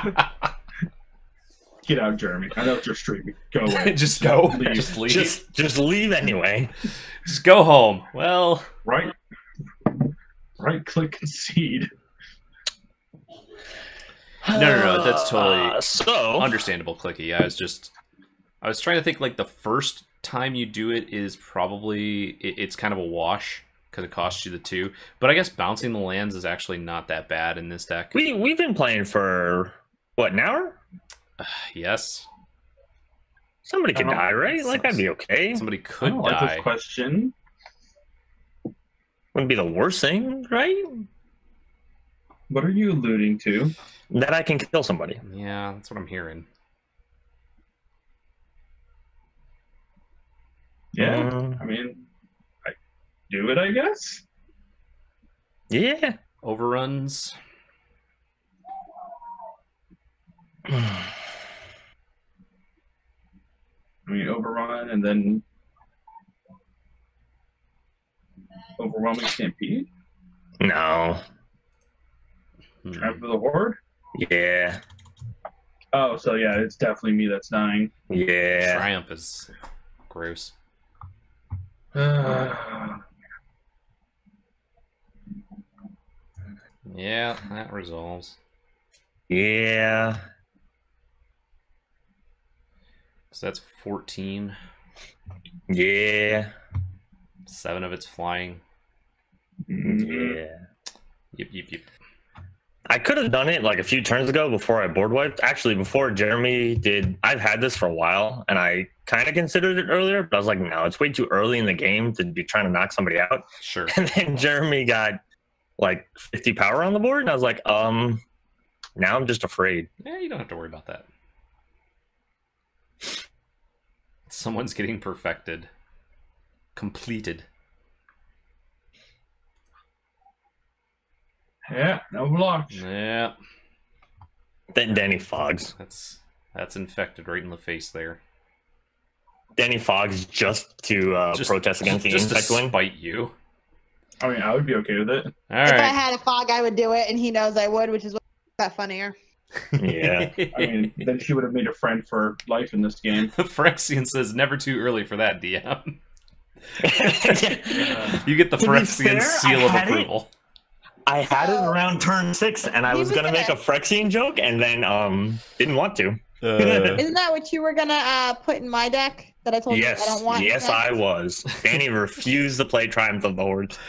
Get out, Jeremy. I know it's your stream. Go away. Just go. Leave. Just leave. Just leave anyway. Just go home. Well, right click concede. No. That's totally so understandable, Clicky. I was trying to think like the first time you do it is probably it's kind of a wash because it costs you the 2. But I guess bouncing the lands is actually not that bad in this deck. We've been playing for what, an hour? Yes. Somebody could die, right? Like that'd be okay. Somebody could die. Like this question. Wouldn't be the worst thing, right? What are you alluding to? That I can kill somebody. Yeah, that's what I'm hearing. Yeah, I mean, I do it, I guess. Yeah. Overruns. I mean, overrun and then overwhelming stampede. No. Triumph of the Horde. Yeah. Oh, so yeah, it's definitely me that's dying. Yeah. Triumph is gross. Yeah, that resolves. Yeah. So that's 14. Yeah. 7 of it's flying. Yeah. Yep. I could have done it like a few turns ago before I board wiped. Actually, before Jeremy did, I've had this for a while, and I kind of considered it earlier, but I was like, no, it's way too early in the game to be trying to knock somebody out. Sure. And then Jeremy got like 50 power on the board, and I was like, now I'm just afraid. Yeah, you don't have to worry about that. Someone's getting perfected. Completed. Yeah, no blocks. Yeah. Then Danny Fogs. That's infected right in the face there. Danny Fogs just to protest against the just infect to wing. spite you. I mean, I would be okay with it. All If I right. had a fog, I would do it, and he knows I would, which is what that funnier. Yeah. I mean, then she would have made a friend for life in this game. Phyrexian says never too early for that, DM. You get the Phyrexian seal of approval. I had it around turn 6, and I was gonna make a Phyrexian joke, and then didn't want to. Isn't that what you were gonna put in my deck that I told you I don't want? Yes, I was. Danny refused to play Triumph of the Hordes.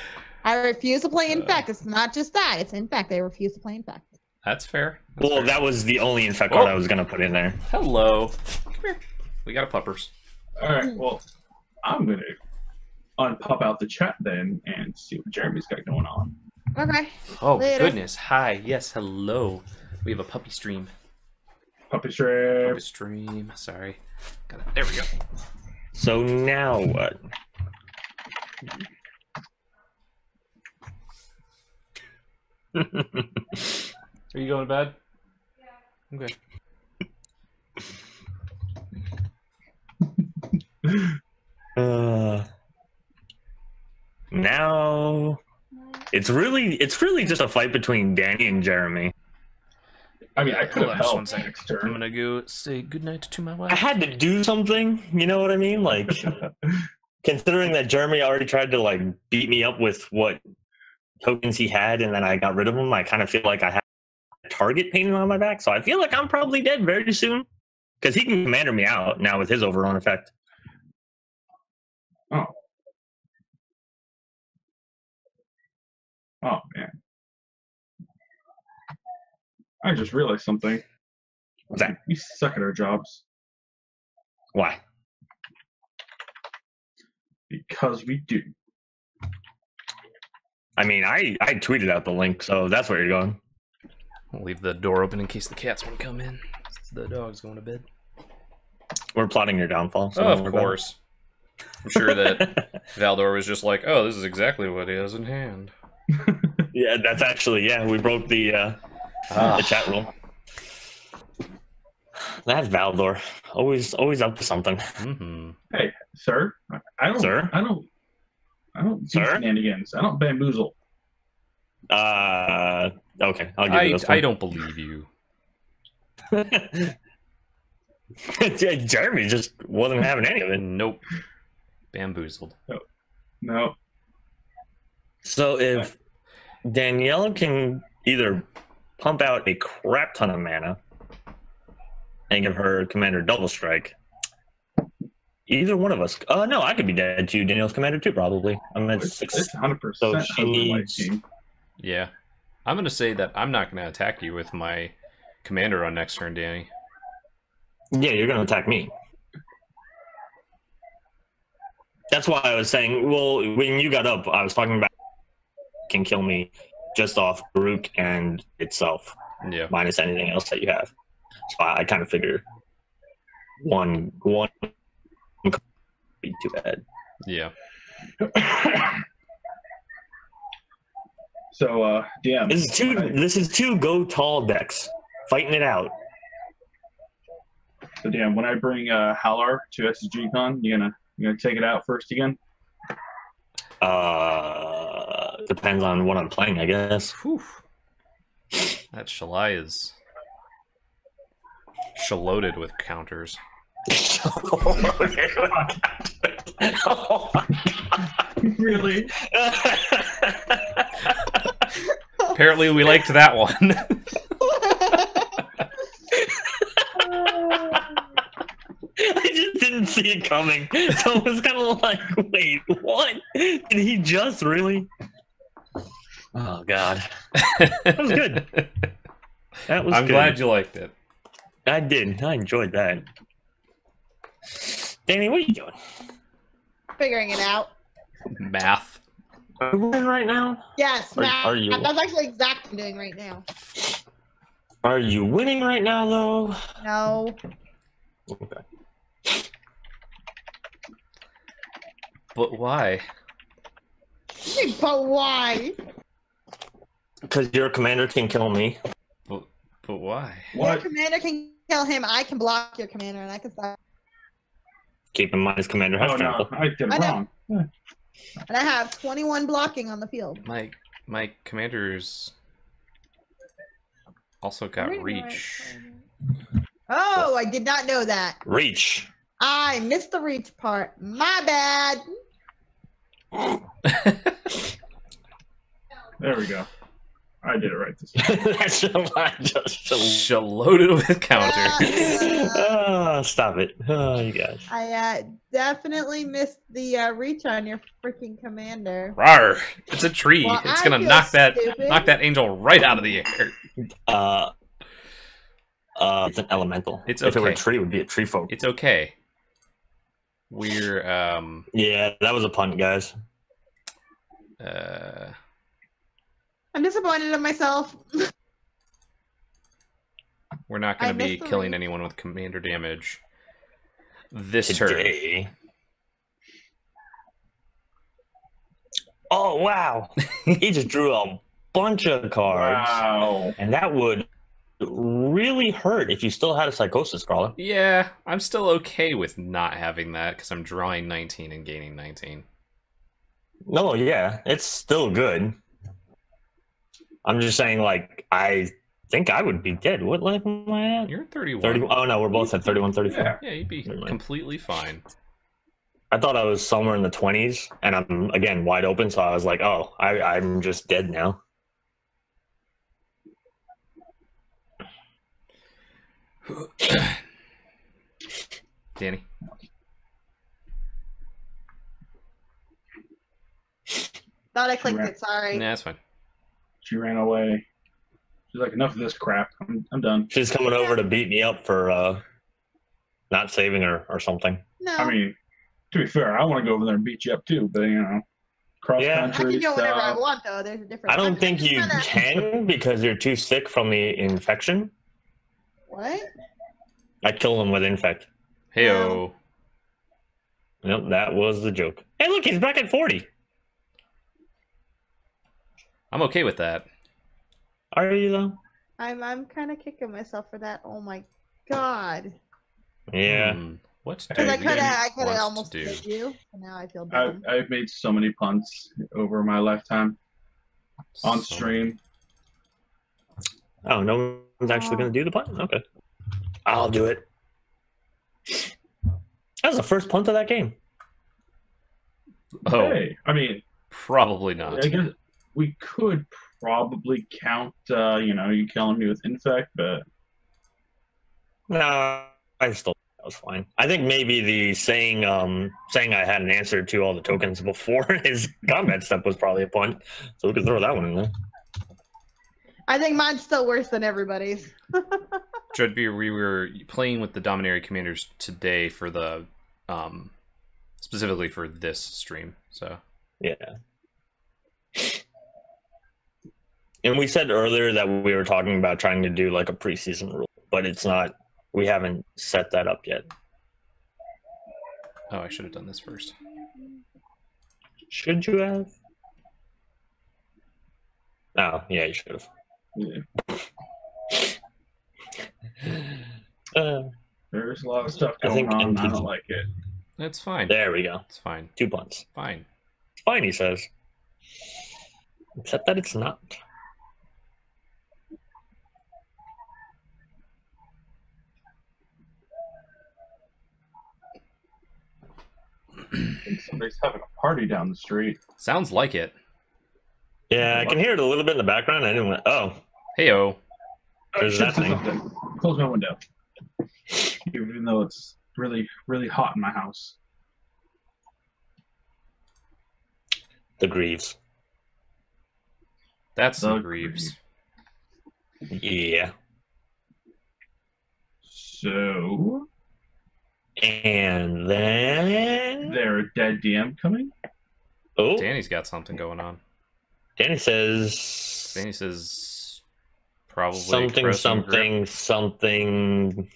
I refuse to play Infect. It's not just that; it's Infect. I refuse to play Infect. That's fair. That's Well, fair. that was the only Infect card I was gonna put in there. Hello. Come here. We got a puppers. All right, well, I'm gonna unpop out the chat then and see what Jeremy's got going on. Okay. Oh, Later. goodness. Hi. Yes, hello. We have a puppy stream. Puppy strip. Puppy stream. Sorry. Got it. There we go. So now what? Are you going to bed? Yeah. Okay. Now it's really just a fight between Danny and Jeremy. I mean, I could Hold have on just one helped second. next I'm turn. gonna go say goodnight to my I wife. had to do something, you know what I mean? Like considering that Jeremy already tried to like beat me up with what tokens he had and then I got rid of them, I kind of feel like I have a target painted on my back, so I feel like I'm probably dead very soon. Because he can commander me out now with his overrun effect. Oh. Oh, man. I just realized something. What's that? We suck at our jobs. Why? Because we do. I mean, I tweeted out the link, so that's where you're going. We'll leave the door open in case the cats want to come in. The dog's going to bed. We're plotting your downfall. So Oh, don't of worry about course. I'm sure that Valdor was just like, oh, this is exactly what he has in hand. it. Yeah, that's actually, we broke the chat rule. That's Valdor. Always up to something. Mm-hmm. Hey, sir. I don't. Sir? I don't do Sir? shenanigans. I don't bamboozle. Okay, I'll give you this one. I don't believe you. Jeremy just wasn't having any of it. Nope. Bamboozled. No. So if Daniela can either pump out a crap ton of mana and give her commander double strike, either one of us. No, I could be dead too. Danielle's commander too, probably. I'm at It's 6. 100%. So she needs- Yeah. I'm going to say that I'm not going to attack you with my commander on next turn, Danny. Yeah, you're going to attack me. That's why I was saying, well, when you got up, I was talking about can kill me just off Baruch and itself, Yeah. minus anything else that you have. So I kind of figure one be too bad. Yeah. So, DM. This is two go tall decks fighting it out. So, DM, when I bring Hallar to SGCon, you gonna take it out first again? Depends on what I'm playing, I guess. Whew. That Shalai is shaloaded with counters. Oh my God. Really? Apparently we liked that one. I just didn't see it coming. So I was kind of like, wait, what? Did he just really? Oh, God. That was good. That was I'm good. glad you liked it. I did. I enjoyed that. Danny, what are you doing? Figuring it out. Math. Are you winning right now? Yes, Matt. are you- That's actually exactly what I'm doing right now. Are you winning right now, though? No. Okay. But why? But why? Because your commander can kill me. But why? Your What? commander can kill him. I can block your commander, and I can stop. Keep in mind his commander has Oh, no. trample. I did it I know. wrong. And I have 21 blocking on the field. My commanders also got Reading the right reach. part. Oh, I did not know that. Reach. I missed the reach part. My bad. There we go. I did it right this time. That's just Loaded with counters. Oh, stop it. Oh, you guys. I definitely missed the reach on your freaking commander. Rawr! It's a tree. Well, it's I gonna feel knock that stupid. angel right out of the air. It's an elemental. It's If it were a okay. tree, it would be a tree folk. It's okay. We're Yeah, that was a punt, guys. I'm disappointed in myself. we're not gonna I be missed the killing reach. anyone with commander damage this turn. Today. Oh wow! He just drew a bunch of cards, Wow. and that would really hurt if you still had a psychosis crawler. Yeah, I'm still okay with not having that because I'm drawing 19 and gaining 19. No, yeah, it's still good. I'm just saying, like, I think I would be dead. What life am I at? You're at 31. 30. Oh no, we're both at 31, 34. Yeah. Yeah, you'd be Never mind. completely fine. I thought I was somewhere in the 20s, and I'm again wide open. So I was like, oh, I'm just dead now. Danny. Thought I clicked it. Sorry. Nah, that's fine. She ran away. She's like, enough of this crap. I'm done. She's coming over to beat me up for not saving her or something. No. I mean, to be fair, I want to go over there and beat you up too, but you know, cross Yeah. I country can go whenever I stuff. want, though. There's a difference. I don't think you can because you're too sick from the infection. What? I kill him with infect. Heyo. Yep, that was the joke. Hey, look, he's back at 40. I'm okay with that. Are you though? I'm kind of kicking myself for that. Oh my god. Yeah. What do Because I we could have want almost to do? killed you, and now I feel dumb. I've made so many punts over my lifetime on So- stream. Oh, no one's actually going to do the punt? Okay. I'll do it. That was the first punt of that game. Oh, Hey, I mean, probably not. I guess we could probably count, you killing me with infect, but No, I still that was fine. I think maybe the saying I had an answer to all the tokens before his combat step was probably a punt. So we could throw that one in there. I think mine's still worse than everybody's. Dreadbeard, we were playing with the Dominaria commanders today for the, specifically for this stream. So Yeah. And we said earlier that we were talking about trying to do like a preseason rule, but it's not. We haven't set that up yet. oh, I should have done this first. Should you have? Oh, yeah, you should have. yeah. There's a lot of stuff I think going on. I MTG don't like it. It's fine. There we go. It's fine. 2 punts. Fine. It's fine, he says. Except that it's not. I think somebody's having a party down the street. Sounds like it. Yeah, I can hear it a little bit in the background. I didn't want. Oh, Heyo. there's that thing. Close my window. Even though it's really, really hot in my house. The Greaves. That's the The Greaves. Yeah. So, And then. there a dead DM coming? Oh, Danny's got something going on. Danny says. Danny says probably Something, Crescent Grip. something.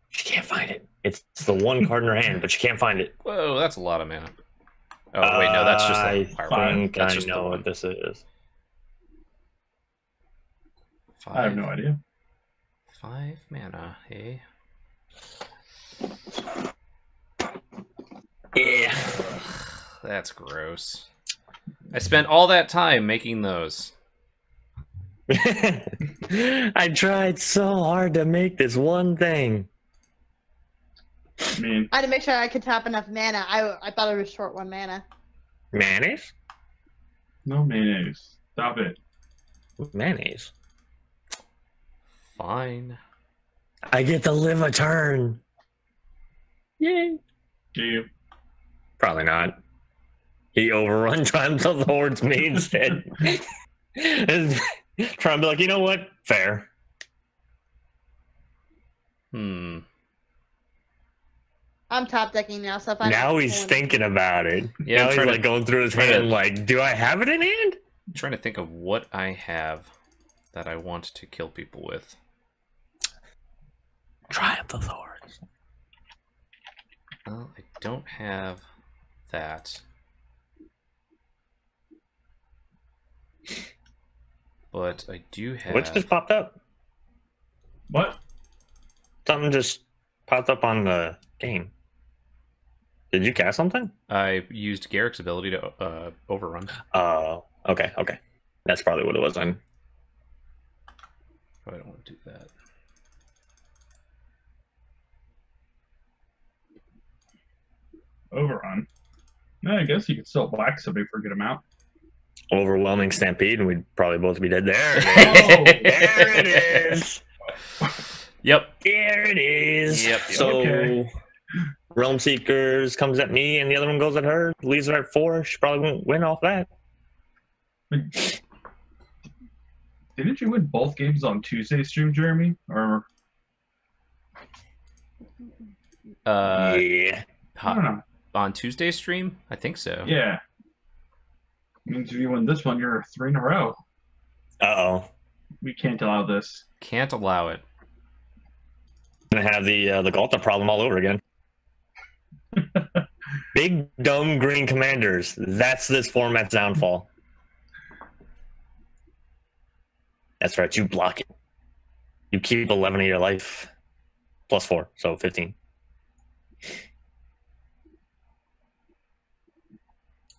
She can't find it. It's the one card in her hand, but she can't find it. Whoa, that's a lot of mana. Oh wait, no, that's just I the Firefletcher. think That's I just the know one. what this is. I have no idea. 5 mana, hey. that's gross. I spent all that time making those. I tried so hard to make this one thing. I mean, I had to make sure I could tap enough mana. I thought I was short 1 mana. Mayonnaise? no mayonnaise. Stop it. Mayonnaise. Fine. I get to live a turn. Yay. Do you? Probably not. He overrun Triumph of the Hordes me instead. Trying to be like, you know what? Fair. Hmm. I'm top decking now, so if I Now he's thinking about it. Yeah, now I'm he's trying like to- going through his trying hand, to- like, do I have it in hand? I'm trying to think of what I have that I want to kill people with. Triumph of the Hordes. Well, I don't have that. But I do have... What just popped up? What? Something just popped up on the game. Did you cast something? I used Garrick's ability to overrun. Okay. That's probably what it was then. But I don't want to do that. Overrun. No, I guess you could still whack somebody for a good amount. Overwhelming Stampede, and we'd probably both be dead. There Oh, there it is. Yep. There it is. Yep. So, Okay. Realm Seekers comes at me, and the other one goes at her. Leaves her at 4. She probably won't win off that. Didn't you win both games on Tuesday stream, Jeremy? Or Yeah. I don't know. On Tuesday stream? I think so. Yeah. Means if you win this one, you're 3 in a row. Uh-oh. We can't allow this. Can't allow it. Gonna have the Galta problem all over again. Big dumb green commanders. That's this format's downfall. That's right. You block it. You keep 11 of your life. Plus 4, so 15.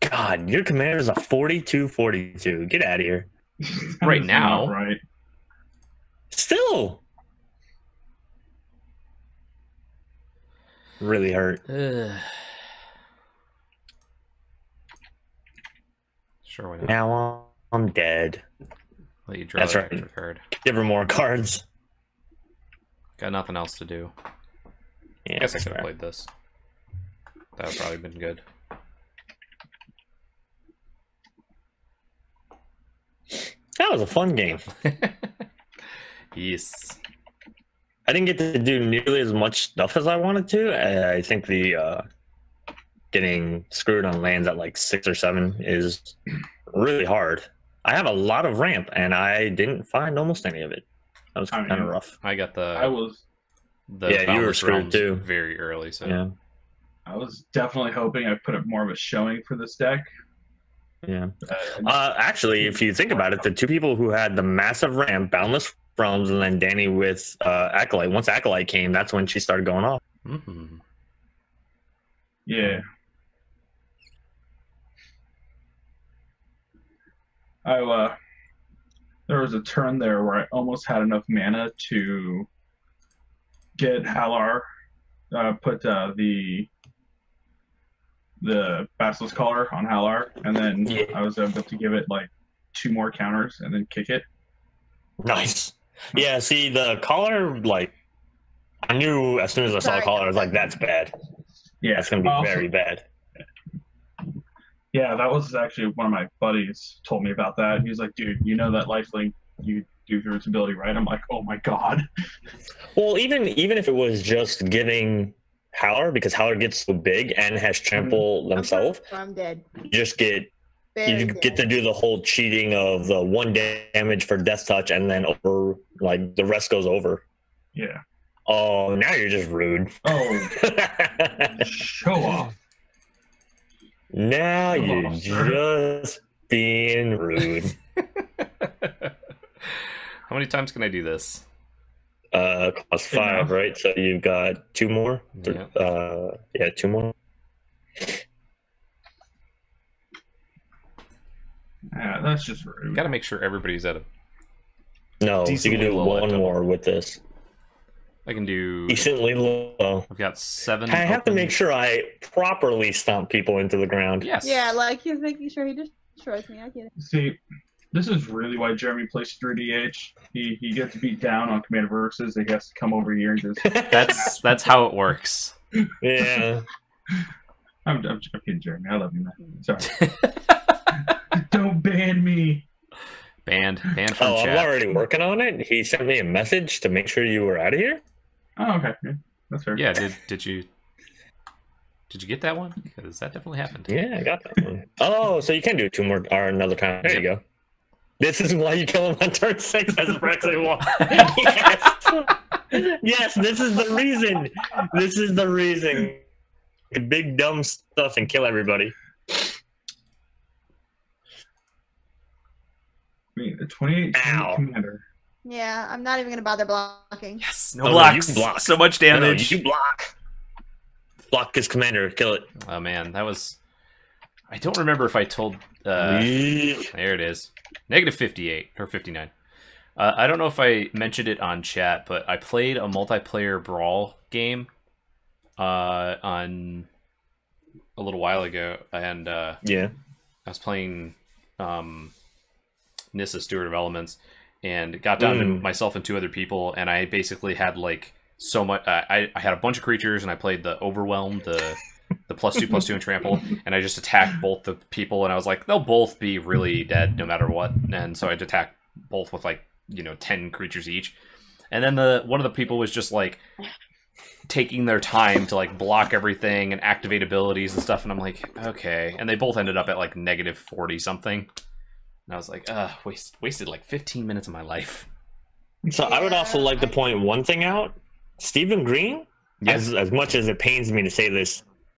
God, your commander's a 42-42. Get out of here. Right That's now. not right. Still. Really hurt. Sure, why not? Now I'm dead. Let you draw That's that right. extra card. Give her more cards. Got nothing else to do. Yeah, I guess I that's could have fair. played this. That would probably been good. That was a fun game. Yes. I didn't get to do nearly as much stuff as I wanted to. I think the getting screwed on lands at like 6 or 7 is really hard. I have a lot of ramp, and I didn't find almost any of it. That was I kind of mean, rough. I got I was the Yeah, you were Boundless screwed Realms too. very early, so Yeah, I was definitely hoping I put up more of a showing for this deck. yeah. Actually, if you think about it, the 2 people who had the massive ramp, Boundless Realms, and then Danny with Acolyte. Once Acolyte came, that's when she started going off. Mhm. Yeah. There was a turn there where I almost had enough mana to get Hallar, put the Basilisk Collar on Hallar, and then Yeah. I was able to give it like 2 more counters and then kick it. Nice. Yeah, see, the collar, like, I knew as soon as I saw the Sorry. collar, I was like, that's bad. Yeah, That's going to be very bad. Yeah, that was actually one of my buddies told me about that. He was like, dude, you know that lifelink you do through its ability, right? I'm like, oh my god. Well, even if it was just giving Hallar, because Hallar gets so big and has trample themselves, I'm dead. you just get Very you get to do the whole cheating of the 1 damage for death touch, and then over, like, the rest goes over. Yeah. Oh, now you're just rude. Oh, show off. Now Show you're off, sir. just being rude. How many times can I do this? Cost 5, right? So you've got 2 more. Yeah. Yeah, 2 more. Yeah, that's just rude. Got to make sure everybody's at a. No, you can Decently do low one at more with this. I can do. Decently low. I've got 7. I have to open. make sure I properly stomp people into the ground. Yes. Yeah, like he's making sure he destroys me. I get it. See, this is really why Jeremy plays 3DH. He gets beat down on command versus. He has to come over here and just. That's how it works. Yeah. I'm kidding, Jeremy. I love you, man. Sorry. Don't ban me. Banned from Oh, chat. I'm already working on it. He sent me a message to make sure you were out of here. Oh, okay. Yeah, that's fair. Yeah, did you get that one? Because that definitely happened. Yeah, I got that one. Oh, so you can do 2 more or another time. There you go. This is why you kill him on turn 6 as Brexit 1. Yes. Yes, this is the reason. This is the reason. Big dumb stuff and kill everybody. The 28 Ow. commander. Yeah, I'm not even gonna bother blocking. Yes, Oh, no no, blocks. you block. So much No, damage. you block. Block his commander. Kill it. Oh man, that was. I don't remember if I told. Yeet. There it is. Negative 58 or 59. I don't know if I mentioned it on chat, but I played a multiplayer brawl game on a little while ago, and Yeah. I was playing Nissa Steward of Elements, and got down to myself and 2 other people, and I basically had like so much. I had a bunch of creatures, and I played the Overwhelm, the +2/+2 and trample, and I just attacked both the people, and I was like, they'll both be really dead no matter what, and so I'd attack both with like 10 creatures each, and then one of the people was just like taking their time to like block everything and activate abilities and stuff, and I'm like, okay, and they both ended up at like negative 40 something, and I was like, wasted like 15 minutes of my life. So I would also like to point one thing out. Stephen Green, as much as it pains me to say this,